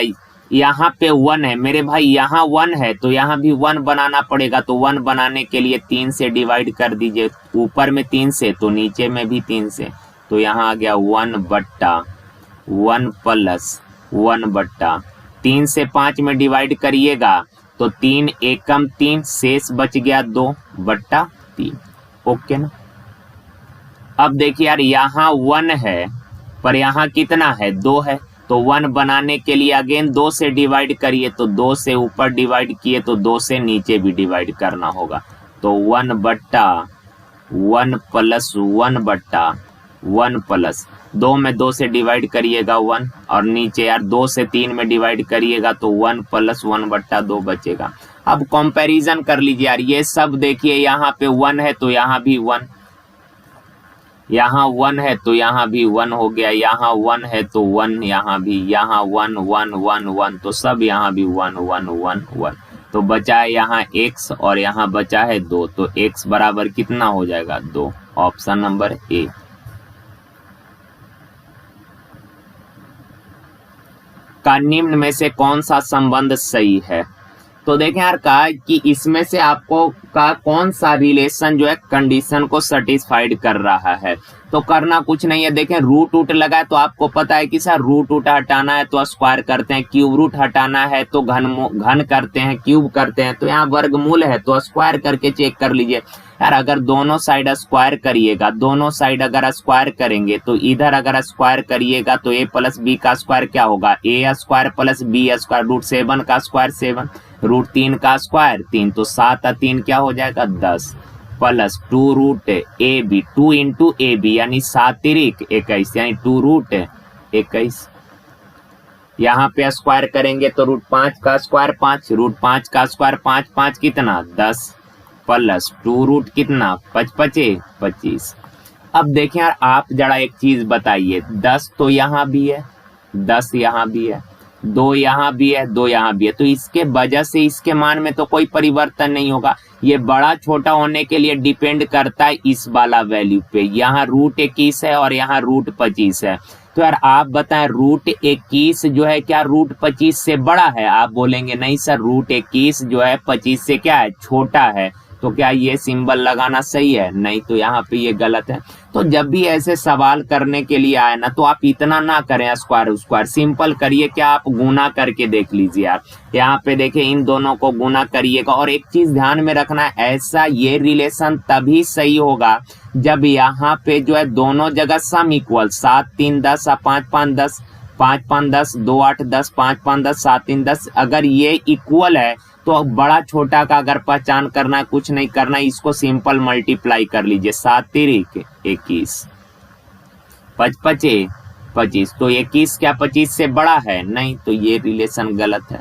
यहाँ पे 1 है मेरे भाई, यहाँ 1 है तो यहाँ भी 1 बनाना पड़ेगा। तो 1 बनाने के लिए 3 से डिवाइड कर दीजिए, ऊपर में 3 से तो नीचे में भी 3 से, तो यहाँ आ गया 1/1 प्लस 1/3 से 5 में डिवाइड करिएगा तो 3 एकम 3, शेष बच गया 2/3। ओके ना। अब देखिए यार यहाँ 1 है पर यहाँ कितना है 2 है, तो 1 बनाने के लिए अगेन 2 से डिवाइड करिए, तो 2 से ऊपर डिवाइड किए तो 2 से नीचे भी डिवाइड करना होगा। तो 1/1 प्लस 1/3 1 प्लस 2 में 2 से डिवाइड करिएगा 1, और नीचे यार 2 से 3 में डिवाइड करिएगा तो 1 प्लस 1/2 बचेगा। अब कंपैरिजन कर लीजिए यार, ये सब देखिए यहाँ पे 1 है तो यहाँ भी 1, यहाँ 1 है तो यहाँ भी 1 हो गया, यहाँ 1 है तो 1, यहाँ भी, यहाँ 1 1 1 1, तो सब यहाँ भी 1 1 1 1, तो बचा है यहाँ x और यहाँ बचा है 2, तो x बराबर कितना हो जाएगा 2, ऑप्शन नंबर ए। का निम्न में से कौन सा संबंध सही है? तो देखें यार कहा कि इसमें से आपको का कौन सा रिलेशन जो है कंडीशन को सेटिस्फाइड कर रहा है। तो करना कुछ नहीं है, देखें रूट रूट लगा है तो आपको पता है कि सर रूट रूट हटाना है तो स्क्वायर करते हैं, क्यूब रूट हटाना है तो घन करते हैं, क्यूब करते हैं, तो यहाँ वर्गमूल है तो स्क्वायर करके चेक कर लीजिए यार। अगर दोनों साइड स्क्वायर करिएगा, दोनों साइड अगर स्क्वायर करेंगे तो इधर अगर स्क्वायर करिएगा तो a प्लस बी का स्क्वायर क्या होगा, a square plus B square, root 7 का स्क्वायर 7, रूट 3 का स्क्वायर 3, तो 7 और 3 क्या हो जाएगा 10, plus 2 root A B, 2 into A B यानी 7 तिरिक 21, यानी 2 रूट 21। यहाँ पे स्क्वायर करेंगे तो रूट 5 का स्क्वायर 5, रूट 5 का स्क्वायर 5 5 कितना 10, प्लस 2 रूट कितना 5 5 25। अब देखें यार आप जरा एक चीज बताइए, 10 तो यहाँ भी है, 10 यहाँ भी है, 2 यहाँ भी है, 2 यहाँ भी है, तो इसके वजह से इसके मान में तो कोई परिवर्तन नहीं होगा। ये बड़ा छोटा होने के लिए डिपेंड करता है इस वाला वैल्यू पे। यहाँ रूट 21 है और यहाँ रूट 25 है, तो यार आप बताएं रूट 21 जो है क्या रूट 25 से बड़ा है? आप बोलेंगे नहीं सर रूट 21 जो है 25 से क्या है छोटा है, तो क्या ये सिंबल लगाना सही है? नहीं, तो यहाँ पे ये गलत है। तो जब भी ऐसे सवाल करने के लिए आए ना तो आप इतना ना करें स्क्वायर स्क्वायर, सिंपल करिए, क्या आप गुना करके देख लीजिए आप। यहाँ पे देखिए इन दोनों को गुना करिएगा, और एक चीज ध्यान में रखना है, ऐसा ये रिलेशन तभी सही होगा जब यहाँ पे जो है दोनों जगह सम इक्वल, 7 3 10 5 5 10, 5 5 10, 2 8 10, 5 5 10, 7 3 10, अगर ये इक्वल है तो बड़ा छोटा का अगर पहचान करना कुछ नहीं करना, इसको सिंपल मल्टीप्लाई कर लीजिए, 7 तिरिक 21, 5 5 25, तो 21 क्या 25 से बड़ा है? नहीं, तो ये रिलेशन गलत है।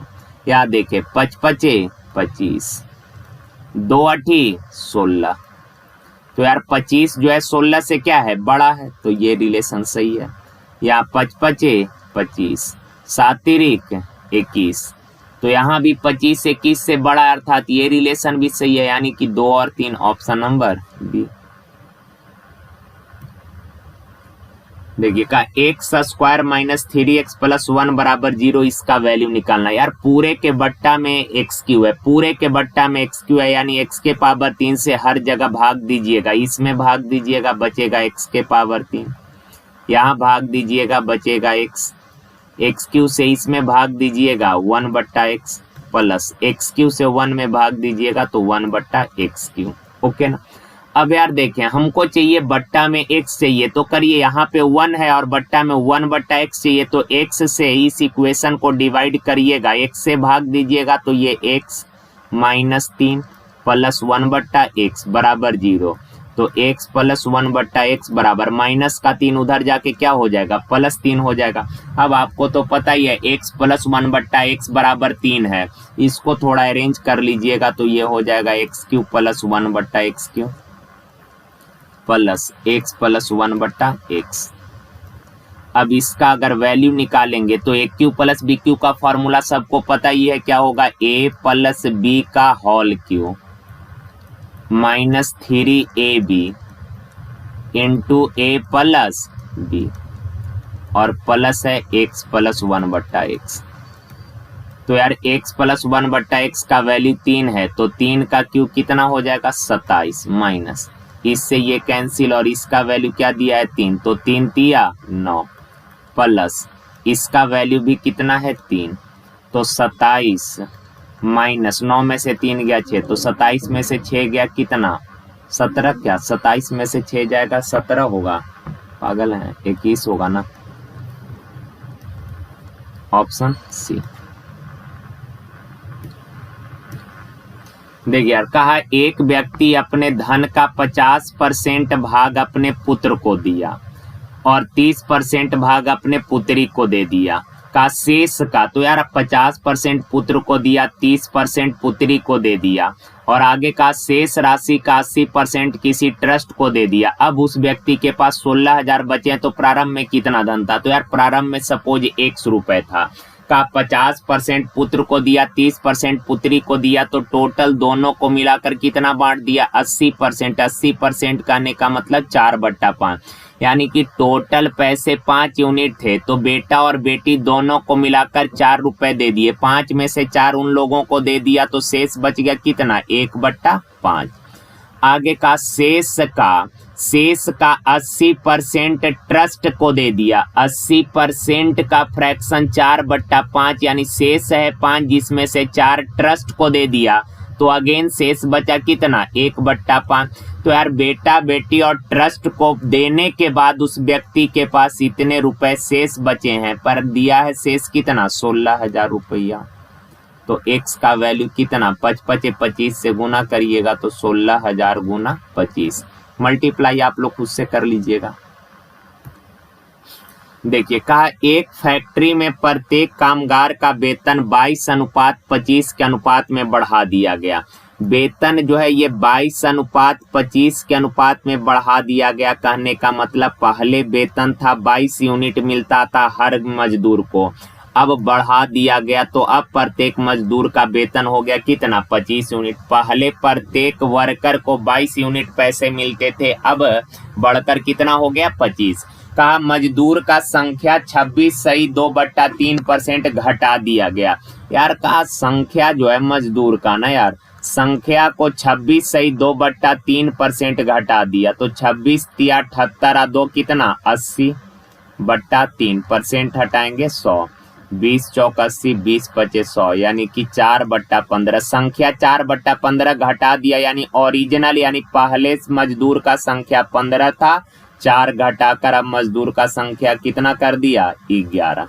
या देखे 5 5 25, 2 8 16, तो यार 25 जो है 16 से क्या है बड़ा है, तो ये रिलेशन सही है। या 5 5 25, 7 तिरिक 21, तो यहाँ भी 25 21 से बड़ा, अर्थात ये रिलेशन भी सही है, यानी कि 2 और 3, ऑप्शन नंबर बी। देखिए का x square minus 3x plus 1 बराबर 0, इसका वैल्यू निकालना। यार पूरे के बट्टा में एक्स क्यू है, पूरे के बट्टा में एक्स क्यू है, यानी x के पावर 3 से हर जगह भाग दीजिएगा, इसमें भाग दीजिएगा बचेगा x के पावर 3, यहाँ भाग दीजिएगा बचेगा एक्स क्यू से इसमें भाग दीजिएगा 1/x, प्लस एक्स क्यू से 1 में भाग दीजिएगा तो 1/x क्यू। ओके ना। अब यार देखें हमको चाहिए बट्टा में x चाहिए, तो करिए, यहाँ पे 1 है और बट्टा में 1/x चाहिए, तो x से इस इक्वेशन को डिवाइड करिएगा, x से भाग दीजिएगा तो ये x माइनस 3 प्लस 1/x बराबर 0, तो x प्लस 1/x बराबर माइनस का 3 उधर जाके क्या हो जाएगा प्लस 3 हो जाएगा। अब आपको तो पता ही है x प्लस 1/x बराबर 3 है, इसको थोड़ा अरेंज कर लीजिएगा तो ये हो जाएगा x cube plus 1/x cube plus x plus 1/x। अब इसका अगर वैल्यू निकालेंगे तो A cube plus B cube का फॉर्मूला सबको पता ही है, क्या होगा a प्लस बी का whole cube minus 3ab into a plus B, और प्लस है x प्लस 1/x। तो यार x प्लस 1/x का वैल्यू 3 है, तो 3 का क्यूब कितना हो जाएगा 27, माइनस इससे ये कैंसिल, और इसका वैल्यू क्या दिया है 3, तो 3 तिया 9, प्लस इसका वैल्यू भी कितना है 3, तो 27 माइनस 9 में से 3 गया 6, तो 27 में से 6 गया कितना 17, क्या 27 में से 6 जाएगा 17 होगा, पागल है 21 होगा ना, ऑप्शन सी। देखिए यार कहा एक व्यक्ति अपने धन का 50% भाग अपने पुत्र को दिया, और 30% भाग अपने पुत्री को दे दिया। का शेष का, तो यार 50% पुत्र को दिया, 30% पुत्री को दे दिया, और आगे का शेष राशि का 80% किसी ट्रस्ट को दे दिया। अब उस व्यक्ति के पास 16,000 बचे हैं, तो प्रारंभ में कितना धन था? तो यार प्रारंभ में सपोज 100 रुपए था। का 50% पुत्र को दिया, 30% पुत्री को दिया, तो टोटल दोनों को मिलाकर कितना बांट दिया? 80%। 80% कहने का मतलब 4/5, यानी कि टोटल पैसे 5 यूनिट थे, तो बेटा और बेटी दोनों को मिलाकर 4 रुपए दे दिए। 5 में से 4 उन लोगों को दे दिया, तो शेष बच गया कितना? 1/5। आगे का शेष का 80% ट्रस्ट को दे दिया। 80% का फ्रैक्शन 4/5, यानी शेष है 5, जिसमें से 4 ट्रस्ट को दे दिया, तो अगेन शेष बचा कितना? 1/5। तो यार बेटा बेटी और ट्रस्ट को देने के बाद उस व्यक्ति के पास इतने रुपए शेष बचे हैं, पर दिया है शेष कितना? 16,000 रुपया। तो x का वैल्यू कितना? 25 से गुना करिएगा तो 16,000 गुना 25। मल्टीप्लाई आप लोग खुद से कर लीजिएगा। देखिए, कहा एक फैक्ट्री में प्रत्येक कामगार का वेतन 22:25 के अनुपात में बढ़ा दिया गया। वेतन जो है ये 22:25 के अनुपात में बढ़ा दिया गया। कहने का मतलब पहले वेतन था 22 यूनिट मिलता था हर मजदूर को, अब बढ़ा दिया गया, तो अब प्रत्येक मजदूर का वेतन हो गया कितना? 25 यूनिट। पहले प्रत्येक वर्कर को 22 यूनिट पैसे मिलते थे, अब बढ़कर कितना हो गया? 25। कहा मजदूर का संख्या 26.2/3% घटा दिया गया। यार कहा संख्या जो है मजदूर का ना यार, संख्या को 26.2/3% घटा दिया, तो 26 तिया 78 2 कितना? 80/3%। हटाएंगे 100, 20 चौक 80, 20 पचे 100, यानी कि 4/15। संख्या 4/15 घटा दिया, यानी ओरिजिनल यानी पहले मजदूर का संख्या 15 था, 4 घटाकर अब मजदूर का संख्या कितना कर दिया? 11।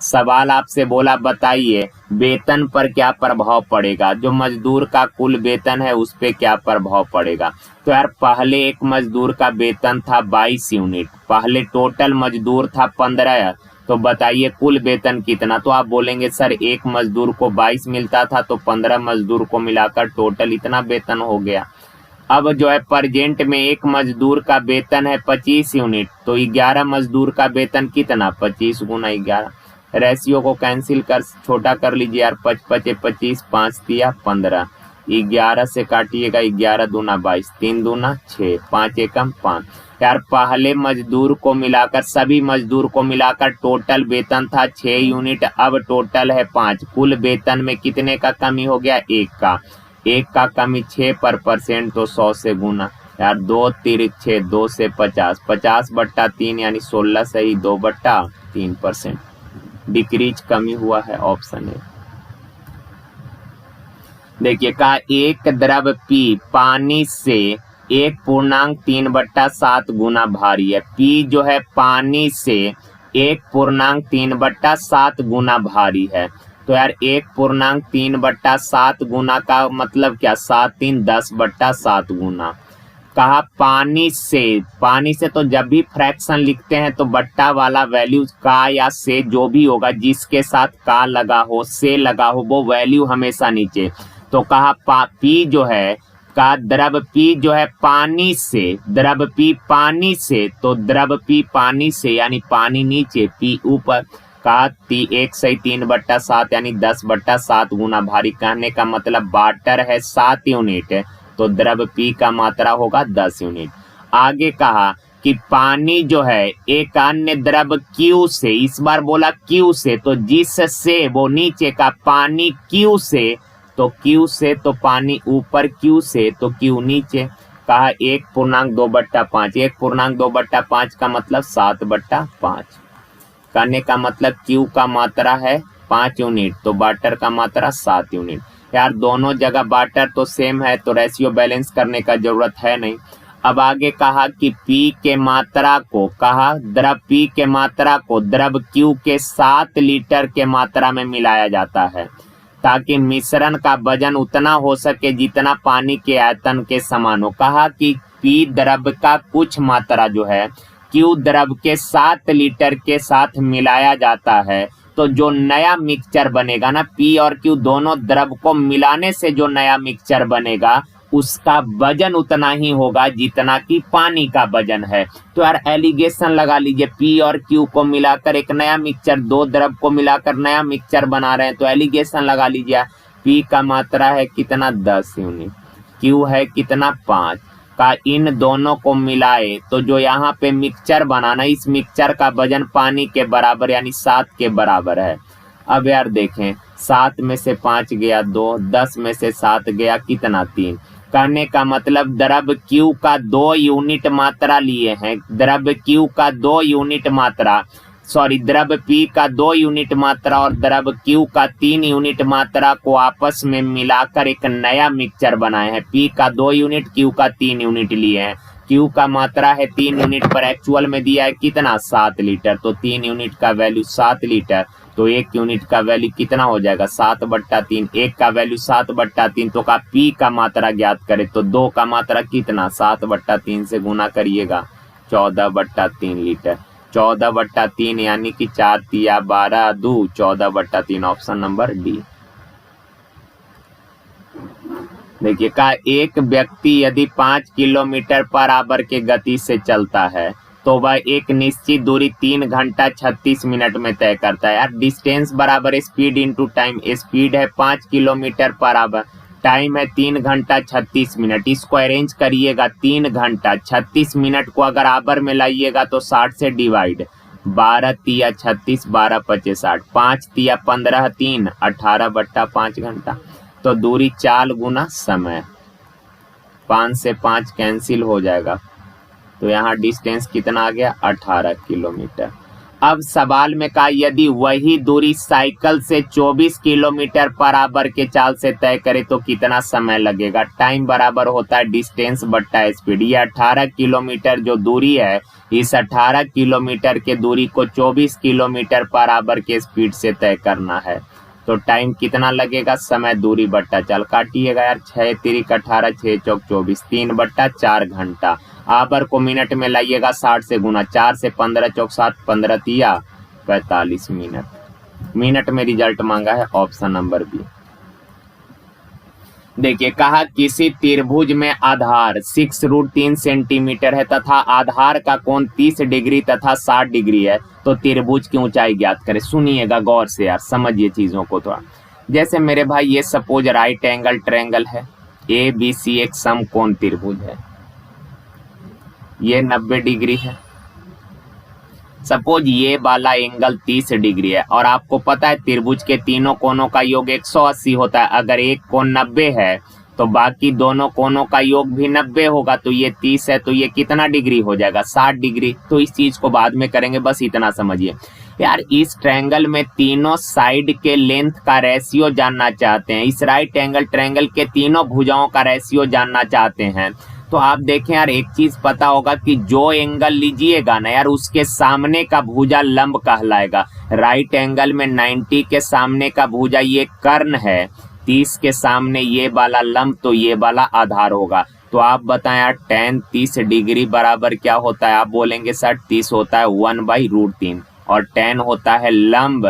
सवाल आपसे बोला बताइए वेतन पर क्या प्रभाव पड़ेगा? जो मजदूर का कुल वेतन है उस पे क्या प्रभाव पड़ेगा? तो यार पहले एक मजदूर का वेतन था 22 यूनिट, पहले टोटल मजदूर था 15, तो बताइए कुल वेतन कितना? तो आप बोलेंगे सर एक मजदूर को 22 मिलता था, तो 15 मजदूर को मिलाकर टोटल इतना वेतन हो गया। अब जो है प्रेजेंट में एक मजदूर का वेतन है 25 यूनिट, तो 11 मजदूर का वेतन कितना? 25 गुना 11। रेशियो को कैंसिल कर छोटा कर लीजिए यार, 5 × 25, 5 तिया 15, 11 से काटिएगा, 11 दूना 22, 3 दूना 6, 5 एकम 5। यार पहले मजदूर को मिलाकर, सभी मजदूर को मिलाकर टोटल वेतन था 6 यूनिट, अब टोटल है 5। कुल वेतन में कितने का कमी हो गया? 1 का कमी 6 पर परसेंट, तो 100 से गुना। यार 2 तिरिक 6, 2 से 50, 50/3 यानी 16 से ही 2/3%। डिक्रीज कमी हुआ है, ऑप्शन है। देखिए कहा एक द्रव P पानी से 1.3/7 गुना भारी है। P जो है पानी से 1.3/7 गुना भारी है। तो यार 1.3/7 गुना का मतलब क्या? 7 3 10/7 गुना। कहा पानी से तो जब भी फ्रैक्शन लिखते हैं तो बट्टा वाला वैल्यू का या से जो भी होगा, जिसके साथ का लगा हो, से लगा हो, वो वैल्यू हमेशा नीचे। तो कहा P जो है का द्रव P जो है पानी से, द्रव P पानी से, तो द्रव P पानी से यानी पानी नीचे, P ऊपर। कहा 1 से 3/7 यानी 10/7 गुना भारी। कहने का मतलब वाटर है 7 यूनिट, तो द्रव P का मात्रा होगा 10 यूनिट। आगे कहा कि पानी जो है एक अन्य द्रव Q से, इस बार बोला Q से, तो जिससे वो नीचे का पानी Q से, तो Q से तो पानी ऊपर, Q से तो Q नीचे। कहा 1.2/5, 1.2/5 का मतलब 7/5। कहने का मतलब Q का मात्रा है 5 यूनिट, तो वाटर का मात्रा 7 यूनिट। यार दोनों जगह वाटर तो सेम है, तो रेशियो बैलेंस करने का जरूरत है नहीं। अब आगे कहा कि P के मात्रा को, कहा द्रव P के मात्रा को द्रव Q के 7 लीटर के मात्रा में मिलाया जाता है, ताकि मिश्रण का वजन उतना हो सके जितना पानी के आयतन के समान हो। कहा कि P द्रव का कुछ मात्रा जो है क्यू द्रव के 7 लीटर के साथ मिलाया जाता है तो जो नया मिक्सचर बनेगा ना, पी और क्यू दोनों द्रव को मिलाने से जो नया मिक्सचर बनेगा उसका वजन उतना ही होगा जितना कि पानी का वजन है। तो यार एलिगेशन लगा लीजिए, पी और क्यू को मिलाकर एक नया मिक्सचर, दो द्रव को मिलाकर नया मिक्सचर बना रहे हैं, तो एलिगेशन लगा लीजिए। पी का मात्रा है कितना 10 यूनिट, क्यू है कितना 5 का, इन दोनों को मिलाए तो जो यहाँ पे मिक्सचर बनाना, इस मिक्सचर का वजन पानी के बराबर यानी 7 के बराबर है। अब यार देखें, 7 में से 5 गया 2, 10 में से 7 गया कितना 3। कहने का मतलब द्रव क्यू का 2 यूनिट मात्रा लिए हैं, द्रव क्यू का 2 यूनिट मात्रा, सॉरी द्रव पी का 2 यूनिट मात्रा और द्रव क्यू का 3 यूनिट मात्रा को आपस में मिलाकर एक नया मिक्सचर बनाए हैं। पी का 2 यूनिट, क्यू का 3 यूनिट लिए हैं। क्यू का मात्रा है 3 यूनिट पर एक्चुअल में दिया है कितना 7 लीटर, तो 3 यूनिट का वैल्यू 7 लीटर, तो 1 यूनिट का वैल्यू कितना हो जाएगा 7/3, 1 का वैल्यू 7/3, तो का पी का मात्रा ज्ञात करें तो 2 का मात्रा कितना 7/3 से गुना करिएगा 14/3 लीटर, 14/3 यानी कि 4 तिया 12 2 14/3, ऑप्शन नंबर डी। देखिए का एक व्यक्ति यदि 5 किलोमीटर पर आवर के गति से चलता है तो वह एक निश्चित दूरी 3 घंटा 36 मिनट में तय करता है। यार डिस्टेंस बराबर स्पीड इंटू टाइम, स्पीड है 5 किलोमीटर पर आवर, टाइम है 3 घंटा 36 मिनट। इसको अरेंज करिएगा, 3 घंटा 36 मिनट को अगर आवर में लाइएगा तो 60 से डिवाइड, 12 तिया 36, 12 पचे 60, 5 तिया 15 3 18/5 घंटा, तो दूरी 4 गुना समय, 5 से 5 कैंसिल हो जाएगा, तो यहाँ डिस्टेंस कितना आ गया 18 किलोमीटर। अब सवाल में कहा यदि वही दूरी साइकिल से 24 किलोमीटर पर आवर के चाल से तय करे तो कितना समय लगेगा। टाइम बराबर होता है डिस्टेंस बट्टा स्पीड। ये 18 किलोमीटर जो दूरी है, इस 18 किलोमीटर के दूरी को 24 किलोमीटर पर आवर के स्पीड से तय करना है, तो टाइम कितना लगेगा, समय दूरी बट्टा चाल, काटिएगा यार, 6 तिरिक 18, 6 चौक 24, 3/4 घंटा। आवर को मिनट में लाइएगा, 60 से गुना, 4 से 15 चौक 7, 15 तिया 45 मिनट। मिनट में रिजल्ट मांगा है, ऑप्शन नंबर बी। देखिए कहा किसी त्रिभुज में आधार 6√3 सेंटीमीटर है तथा आधार का कोण 30 डिग्री तथा 60 डिग्री है, तो त्रिभुज की ऊंचाई ज्ञात करें। सुनिएगा गौर से यार, समझिए चीजों को थोड़ा। जैसे मेरे भाई ये सपोज राइट एंगल ट्रायंगल है, ABC एक समकोण त्रिभुज है, ये 90 डिग्री है। सपोज ये वाला एंगल 30 डिग्री है और आपको पता है त्रिभुज के तीनों कोणों का योग 180 होता है। अगर एक कोण 90 है तो बाकी दोनों कोणों का योग भी 90 होगा, तो ये 30 है तो ये कितना डिग्री हो जाएगा 60 डिग्री। तो इस चीज को बाद में करेंगे, बस इतना समझिए यार। इस ट्रायंगल में तीनों साइड के लेंथ का रेशियो जानना चाहते हैं, इस राइट एंगल ट्रायंगल के तीनों भुजाओं का रेशियो जानना चाहते हैं। तो आप देखें यार, एक चीज पता होगा कि जो एंगल लीजिएगा ना यार, उसके सामने का भुजा लंब कहलाएगा। राइट एंगल में 90 के सामने का भुजा ये कर्ण है, 30 के सामने ये वाला लंब, तो ये वाला आधार होगा। तो आप बताएं यार, tan 30 डिग्री बराबर क्या होता है। आप बोलेंगे सर 30 होता है 1/√3 और tan होता है लंब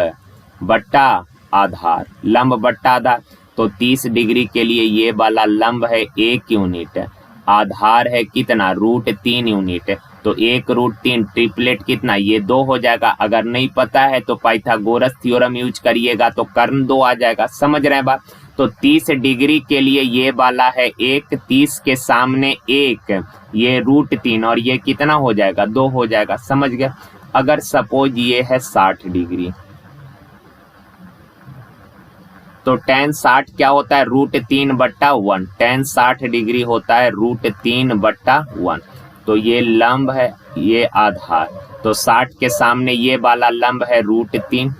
बट्टा आधार, लंब बट्टा आधार। तो 30 डिग्री के लिए ये वाला लंब है 1 यूनिट, आधार है कितना √3 यूनिट, तो 1√3 ट्रिपलेट कितना, ये 2 हो जाएगा। अगर नहीं पता है तो पाइथागोरस थ्योरम यूज करिएगा तो कर्ण 2 आ जाएगा। समझ रहे हैं बात। तो 30 डिग्री के लिए ये वाला है 1, 30 के सामने 1, ये √3 और ये कितना हो जाएगा 2 हो जाएगा। समझ गए। अगर सपोज ये है 60 डिग्री तो tan 60 क्या होता है √3/1, tan 60 डिग्री होता है √3/1। तो ये लंब है, ये आधार, तो 60 के सामने ये वाला लंब है √3,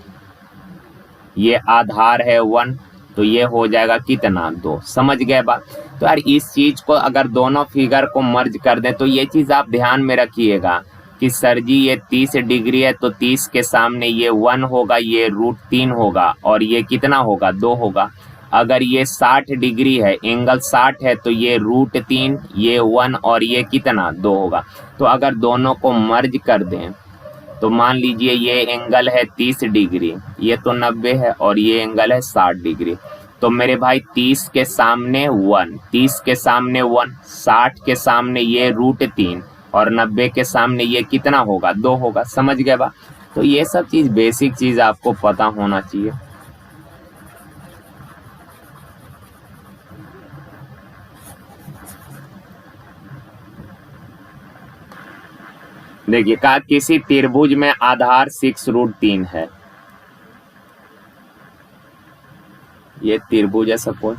ये आधार है 1, तो ये हो जाएगा कितना 2। समझ गए बात। तो यार इस चीज को अगर दोनों फिगर को मर्ज कर दें तो ये चीज आप ध्यान में रखिएगा कि सर जी ये 30 डिग्री है तो 30 के सामने ये 1 होगा, ये √3 होगा और ये कितना होगा 2 होगा। अगर ये 60 डिग्री है, एंगल 60 है, तो ये √3, ये 1 और ये कितना 2 होगा। तो अगर दोनों को मर्ज कर दें तो मान लीजिए ये एंगल है 30 डिग्री, ये तो 90 है, और ये एंगल है 60 डिग्री। तो मेरे भाई 30 के सामने 1, 30 के सामने 1, 60 के सामने ये √3 और 90 के सामने ये कितना होगा 2 होगा। समझ गए बा? तो ये सब चीज बेसिक चीज आपको पता होना चाहिए। देखिए कहा किसी त्रिभुज में आधार 6√3 है। ये त्रिभुज है सपोज,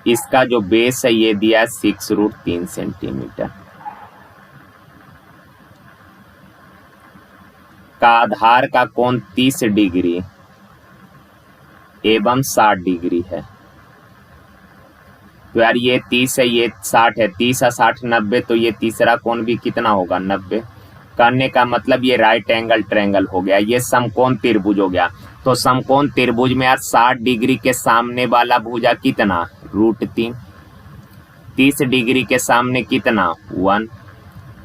इसका जो बेस है ये दिया है 6√3 सेंटीमीटर का आधार का कोण 30 डिग्री एवं 60 डिग्री है। तो यार ये 30 है, ये 60 है, 30 और 60 90, तो ये तीसरा कोण भी कितना होगा 90। करने का मतलब ये राइट एंगल ट्रायंगल हो गया, ये समकोण त्रिभुज हो गया। तो समकोण त्रिभुज में यार 60 डिग्री के सामने वाला भुजा कितना √3, 30 डिग्री के सामने कितना 1,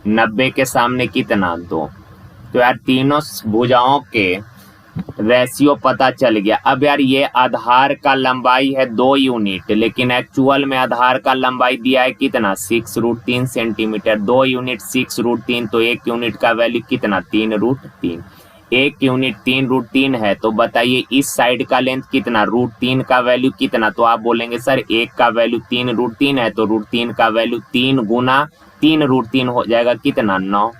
90 के सामने कितना 2। तो यार तीनों भुजाओं के रेशियो पता चल गया। अब यार ये आधार का लंबाई है 2 यूनिट, लेकिन एक्चुअल में आधार का लंबाई दिया है कितना 6√3 सेंटीमीटर। 2 यूनिट 6√3, तो 1 यूनिट का वैल्यू कितना 3√3। 1 यूनिट 3√3 है, तो बताइए इस साइड का लेंथ कितना √3 का वैल्यू कितना। तो आप बोलेंगे सर 1 का वैल्यू 3√3 है, तो √3 का वैल्यू 3 गुना 3√3 हो जाएगा कितना 9।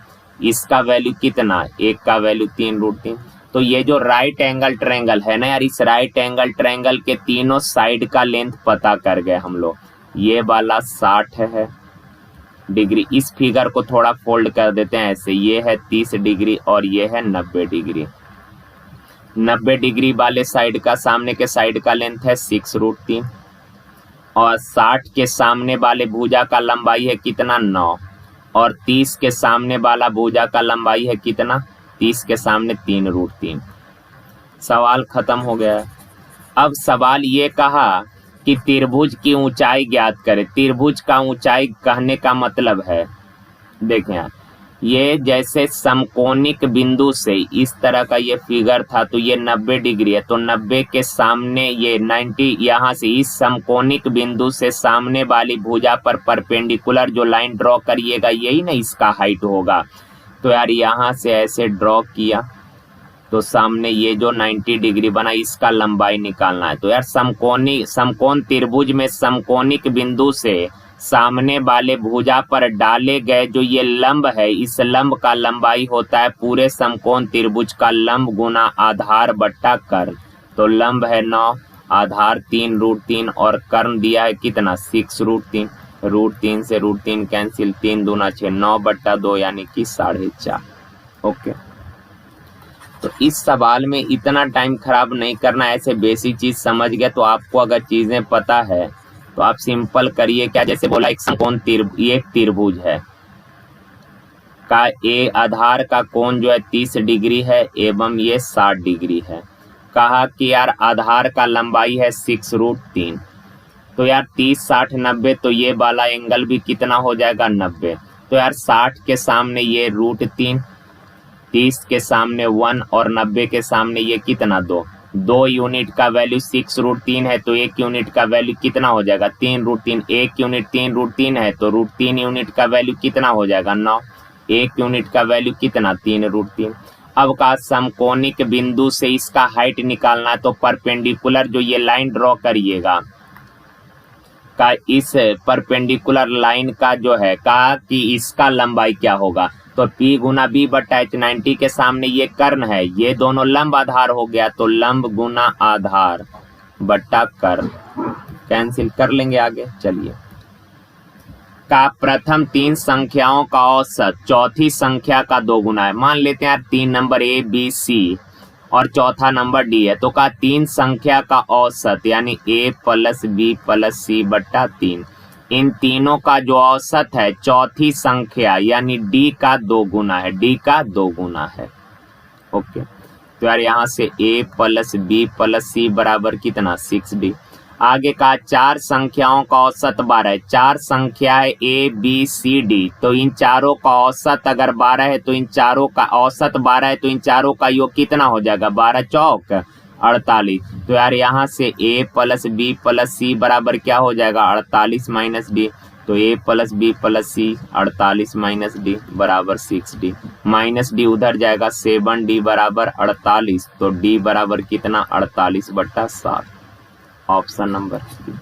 इसका वैल्यू कितना 1 का वैल्यू 3√3। तो ये जो राइट एंगल ट्रायंगल है ना यार, इस राइट एंगल ट्रायंगल के तीनों साइड का लेंथ पता कर गए हम लोग। ये वाला 60 है डिग्री, इस फिगर को थोड़ा फोल्ड कर देते हैं ऐसे, ये है 30 डिग्री और ये है 90 डिग्री। 90 डिग्री वाले साइड का सामने के साइड का लेंथ है 6√3 और 60 के सामने वाले भुजा का लंबाई है कितना 9 और 30 के सामने वाला भुजा का लंबाई है कितना 30 के सामने 3√3। सवाल खत्म हो गया है। अब सवाल ये कहा कि त्रिभुज की ऊंचाई ज्ञात करें। त्रिभुज का ऊंचाई कहने का मतलब है, देखें यार, ये जैसे समकोणिक बिंदु से इस तरह का ये फिगर था, तो ये 90 डिग्री है, तो 90 के सामने ये 90, यहाँ से इस समकोणिक बिंदु से सामने वाली भुजा पर परपेंडिकुलर जो लाइन ड्रॉ करिएगा यही ना इसका हाइट होगा। तो यार यहाँ से ऐसे ड्रॉ किया तो सामने ये जो 90 डिग्री बना इसका लंबाई निकालना है। तो यार समकोण त्रिभुज में समकोणिक बिंदु से सामने वाले भुजा पर डाले गए जो ये लंब है, इस लंब का लंबाई होता है पूरे समकोण त्रिभुज का लंब गुना आधार बट्टा कर्ण। तो लंब है 9, आधार 3√3 और कर्ण दिया है कितना 6√3। √3 से √3 कैंसिल, 3 दूना 6, 9/2 यानी कि 4.5। ओके, तो इस सवाल में इतना टाइम खराब नहीं करना, ऐसे बेसिक चीज समझ गए तो आपको अगर चीजें पता है तो आप सिंपल करिए। क्या जैसे बोला एक समकोण एक त्रिभुज है का ए आधार का कोण जो है 30 डिग्री है एवं ये 60 डिग्री है। कहा कि यार आधार का लंबाई है 6√3, तो यार 30 60 90, तो ये वाला एंगल भी कितना हो जाएगा 90। तो यार 60 के सामने ये √3, 30 के सामने 1 और 90 के सामने ये कितना 2 यूनिट का वैल्यू 6√3 है, तो 1 यूनिट का वैल्यू कितना हो जाएगा 3√3। 1 यूनिट 3√3 है, तो √3 यूनिट का वैल्यू कितना हो जाएगा 9। 1 यूनिट का वैल्यू कितना 3√3। अब का समकोणिक बिंदु से इसका हाइट निकालना है, तो परपेंडिकुलर जो ये लाइन ड्रॉ करिएगा का इस परपेंडिकुलर लाइन का जो है कहा कि इसका लंबाई क्या होगा, तो P गुना B बटा H। 90 के सामने ये कर्ण है, ये दोनों लंब आधार हो गया, तो लंब गुना आधार बट्टा कर्ण, कैंसिल कर लेंगे आगे। चलिए, का प्रथम 3 संख्याओं का औसत चौथी संख्या का 2 गुना है। मान लेते हैं यार 3 नंबर A B C और चौथा नंबर D है, तो का 3 संख्या का औसत यानी A + B + C बट्टा 3, इन तीनों का जो औसत है चौथी संख्या यानी D का 2 गुना है, D का 2 गुना है। ओके, तो यार यहाँ से a plus b plus c बराबर कितना 6d। आगे का चार संख्याओं का औसत 12 है। चार संख्या है a b c d, तो इन चारों का औसत अगर 12 है तो इन चारों का औसत 12 है तो इन चारों का योग कितना हो जाएगा 12 चौक 48। तो यार यहाँ से a plus b plus c बराबर क्या हो जाएगा 48 माइनस डी। तो a plus b plus c 48 minus D बराबर 6d। माइनस डी उधर जाएगा 7d बराबर 48। तो d बराबर कितना 48/7। Option number C.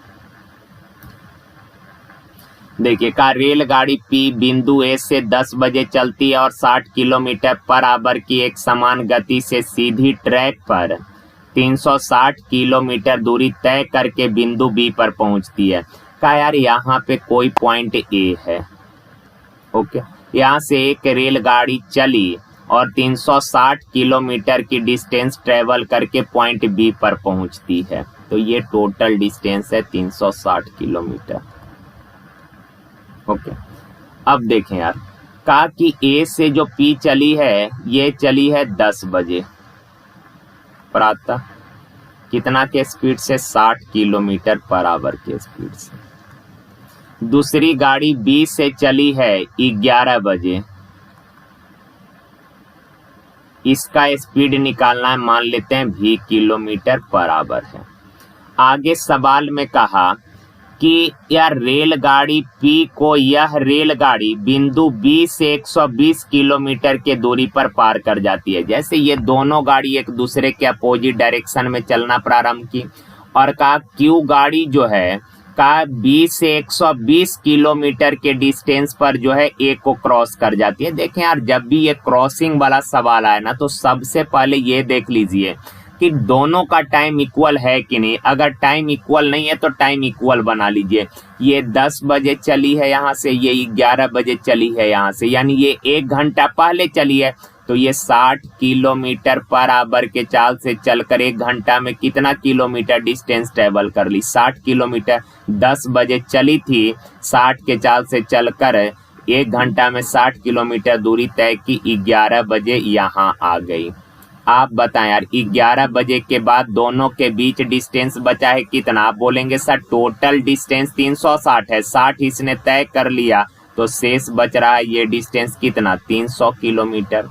देखिए का रेलगाड़ी P बिंदु A से 10 बजे चलती है और 60 किलोमीटर पर आवर की एक समान गति से सीधी ट्रैक पर 360 किलोमीटर दूरी तय करके बिंदु B पर पहुंचती है। का यार यहाँ पे कोई पॉइंट A है। ओके, यहाँ से एक रेलगाड़ी चली और 360 किलोमीटर की डिस्टेंस ट्रेवल करके पॉइंट B पर पहुंचती है। तो ये टोटल डिस्टेंस है 360 किलोमीटर। ओके, अब देखें यार कहा कि A से जो P चली है ये चली है 10 बजे प्रातः कितना के स्पीड से 60 किलोमीटर पर आवर के स्पीड से। दूसरी गाड़ी B से चली है 11 बजे। इसका स्पीड निकालना है, मान लेते हैं v किलोमीटर पर आवर है। आगे सवाल में कहा कि यार रेलगाड़ी P को यह रेलगाड़ी बिंदु B से 120 किलोमीटर के दूरी पर पार कर जाती है। जैसे ये दोनों गाड़ी एक दूसरे के अपोजिट डायरेक्शन में चलना प्रारंभ की और कहा Q गाड़ी जो है का B से 120 किलोमीटर के डिस्टेंस पर जो है A को क्रॉस कर जाती है। देखें यार जब भी ये क्रॉसिंग वाला सवाल आए ना तो सबसे पहले ये देख लीजिए कि दोनों का टाइम इक्वल है कि नहीं। अगर टाइम इक्वल नहीं है तो टाइम इक्वल बना लीजिए। ये 10 बजे चली है यहाँ से, ये 11 बजे चली है यहाँ से, यानी ये 1 घंटा पहले चली है। तो ये 60 किलोमीटर पर आवर के चाल से चलकर 1 घंटा में कितना किलोमीटर डिस्टेंस ट्रेवल कर ली 60 किलोमीटर। 10 बजे चली थी, 60 के चाल से चलकर 1 घंटा में 60 किलोमीटर दूरी तय की, 11 बजे यहाँ आ गई। आप बताएं यार 11 बजे के बाद दोनों के बीच डिस्टेंस बचा है कितना। आप बोलेंगे सर टोटल डिस्टेंस 360 है, 60 इसने तय कर लिया तो शेष बच रहा है ये डिस्टेंस कितना 300 किलोमीटर।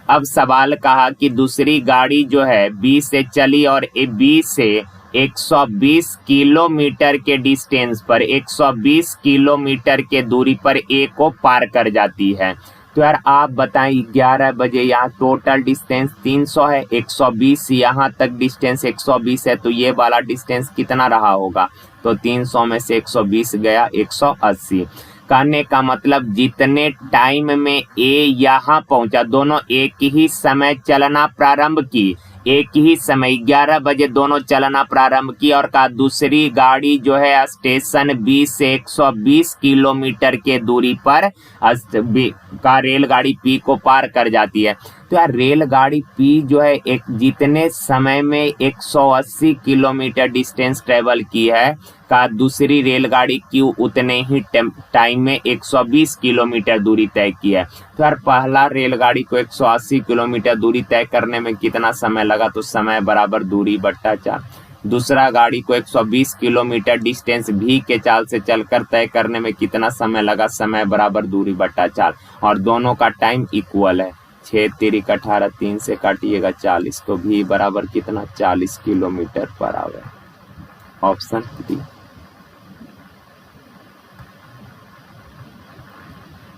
अब सवाल कहा कि दूसरी गाड़ी जो है B से चली और B से 120 किलोमीटर के डिस्टेंस पर 120 किलोमीटर के दूरी पर A को पार कर जाती है। तो यार आप बताएं 11 बजे यहाँ टोटल डिस्टेंस 300 है, 120 यहाँ तक डिस्टेंस 120 है, तो ये वाला डिस्टेंस कितना रहा होगा। तो 300 में से 120 गया 180। कहने का मतलब जितने टाइम में A यहाँ पहुंचा, दोनों एक ही समय चलना प्रारंभ की, एक ही समय 11 बजे दोनों चलना प्रारंभ की और का दूसरी गाड़ी जो है स्टेशन B से 120 किलोमीटर के दूरी पर का रेलगाड़ी P को पार कर जाती है। तो यार रेलगाड़ी P जो है एक जितने समय में 180 किलोमीटर डिस्टेंस ट्रेवल की है का दूसरी रेलगाड़ी Q उतने ही टाइम में 120 किलोमीटर दूरी तय की है। तो यार पहला रेलगाड़ी को 180 किलोमीटर दूरी तय करने में कितना समय लगा, तो समय बराबर दूरी बट्टा 4। दूसरा गाड़ी को 120 किलोमीटर डिस्टेंस V के चाल से चलकर तय करने में कितना समय लगा, समय बराबर दूरी बट्टा 4। और दोनों का टाइम इक्वल है। 6 3 18, 3 से काटिएगा 40, तो V बराबर कितना 40 kilometre per hour. Option D.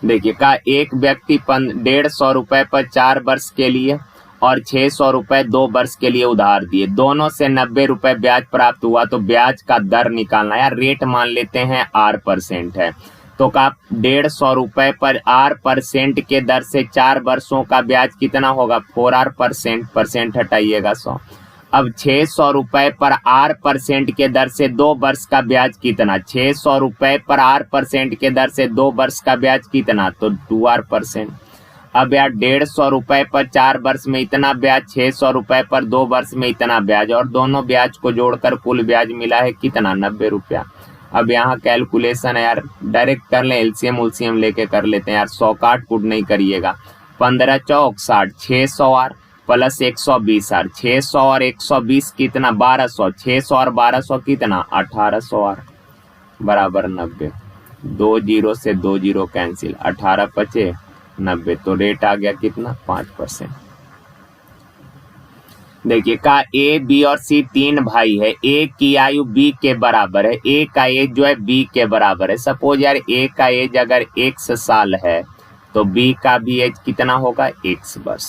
देखिए का एक व्यक्ति 150 रुपए पर 4 वर्ष के लिए और 600 रुपए 2 वर्ष के लिए उधार दिए, दोनों से 90 रुपए ब्याज प्राप्त हुआ। तो ब्याज का दर निकालना, यार रेट मान लेते हैं R% है, तो का 150 रुपए पर R% के दर से 4 वर्षों का ब्याज कितना होगा 4R%, परसेंट हटाइएगा 100। अब 600 रुपए पर R% के दर से 2 वर्ष का ब्याज कितना, 600 रुपए पर R% के दर से 2 वर्ष का ब्याज कितना, तो 2R%। अब यार 150 रुपए पर 4 वर्ष में इतना ब्याज, 600 रुपए पर 2 वर्ष में इतना ब्याज, और दोनों ब्याज को जोड़कर कुल ब्याज मिला है कितना 90 रुपया। अब यहाँ कैलकुलेशन है यार, डायरेक्ट कर लें, एलसीएम उलसीएम लेके कर लेते हैं यार। 100 काट पुट नहीं करिएगा, 15 चौक 60, 600 R, प्लस 120 आर, 600 और 120 कितना 1200, 600 और 1200 कितना 1800 आर बराबर 90। 2 जीरो से 2 जीरो कैंसिल, 18 पचे 90, तो रेट आ गया कितना 5%। देखिए का ए बी और सी तीन भाई है, ए की आयु बी के बराबर है, ए का एज जो है बी के बराबर है। सपोज यार ए का एज अगर x साल है तो बी का भी एज कितना होगा x वर्ष।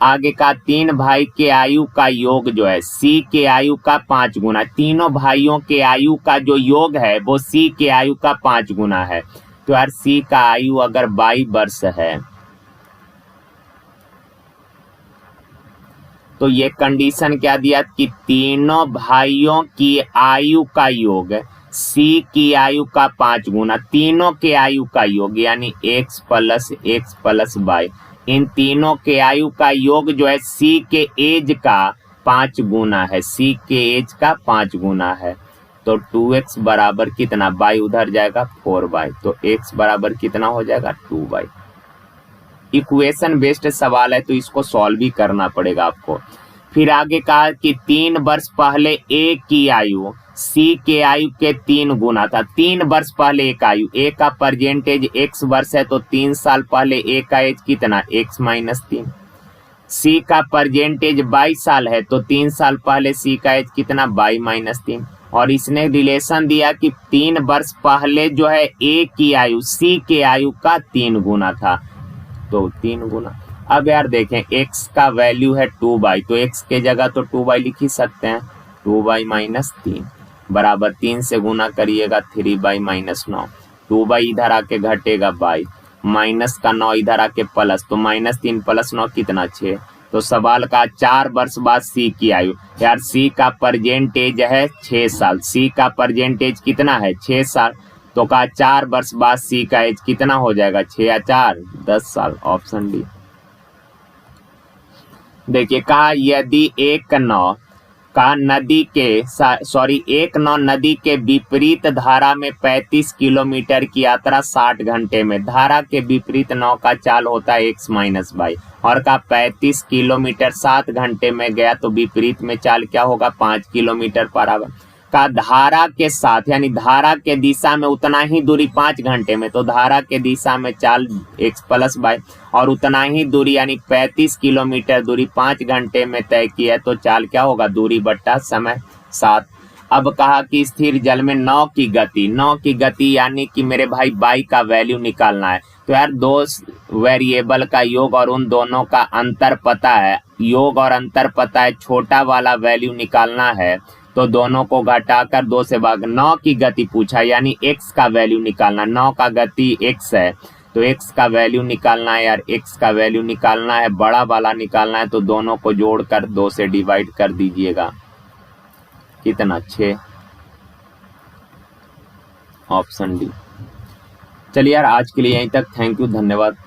आगे का तीन भाई के आयु का योग जो है सी के आयु का 5 गुना, तीनों भाइयों के आयु का जो योग है वो सी के आयु का 5 गुना है। तो यार सी का आयु अगर 22 वर्ष है तो ये कंडीशन क्या दिया कि तीनों भाइयों की आयु का योग सी की आयु का 5 गुना, तीनों के आयु का योग यानी x प्लस वाई, इन तीनों के आयु का योग जो है सी के एज का 5 गुना है, सी के एज का 5 गुना है। तो 2x बराबर कितना, y उधर जाएगा 4y, तो x बराबर कितना हो जाएगा 2y। इक्वेशन बेस्ड सवाल है तो इसको सॉल्व भी करना पड़ेगा आपको। फिर आगे कहा कि 3 वर्ष पहले ए की आयु सी के आयु के 3 गुना था। 3 वर्ष पहले ए का आयु, ए का परसेंटेज x वर्ष है तो 3 साल पहले ए का एज कितना x माइनस 3। सी का परसेंटेज 22 साल है तो 3 साल पहले सी का एज कितना y माइनस 3। और इसने रिलेशन दिया कि 3 वर्ष पहले जो है ए की आयु सी के आयु का 3 गुना था, तो 3 गुना। अब यार देखें x का वैल्यू है 2y, तो x के जगह तो 2y लिख ही सकते हैं, 2y माइनस 3 बराबर 3 से गुना करिएगा 3y माइनस 9, 2y इधर आके घटेगा y, माइनस का 9 इधर आके प्लस, तो माइनस 3 प्लस 9 कितना 6। तो सवाल का 4 वर्ष बाद सी की आयु, यार सी का परसेंटेज है 6 साल, सी का परसेंटेज कितना है 6 साल, तो का 4 वर्ष बाद सी का एज कितना हो जाएगा 6 या 4 10 साल, ऑप्शन डी। देखिए कहा यदि एक नौ नदी के विपरीत धारा में 35 किलोमीटर की यात्रा 60 घंटे में, धारा के विपरीत नाव का चाल होता है x माइनस वाई, और का 35 किलोमीटर 7 घंटे में गया तो विपरीत में चाल क्या होगा 5 किलोमीटर पर आवर। का धारा के साथ यानी धारा के दिशा में उतना ही दूरी 5 घंटे में, तो धारा के दिशा में चाल x प्लस वाई, और उतना ही दूरी यानी 35 किलोमीटर दूरी 5 घंटे में तय की है तो चाल क्या होगा दूरी बट्टा समय 7। अब कहा कि स्थिर जल में नाव की गति यानी कि मेरे भाई y का वैल्यू निकालना है। तो यार दो वेरिएबल का योग और उन दोनों का अंतर पता है, योग और अंतर पता है, छोटा वाला वैल्यू निकालना है तो दोनों को घटाकर 2 से भाग। 9 की गति पूछा यानी x का वैल्यू निकालना, 9 का गति x है तो x का वैल्यू निकालना है यार, x का वैल्यू निकालना है, बड़ा वाला निकालना है, तो दोनों को जोड़कर 2 से डिवाइड कर दीजिएगा, कितना 6, ऑप्शन डी। चलिए यार आज के लिए यहीं तक, थैंक यू, धन्यवाद।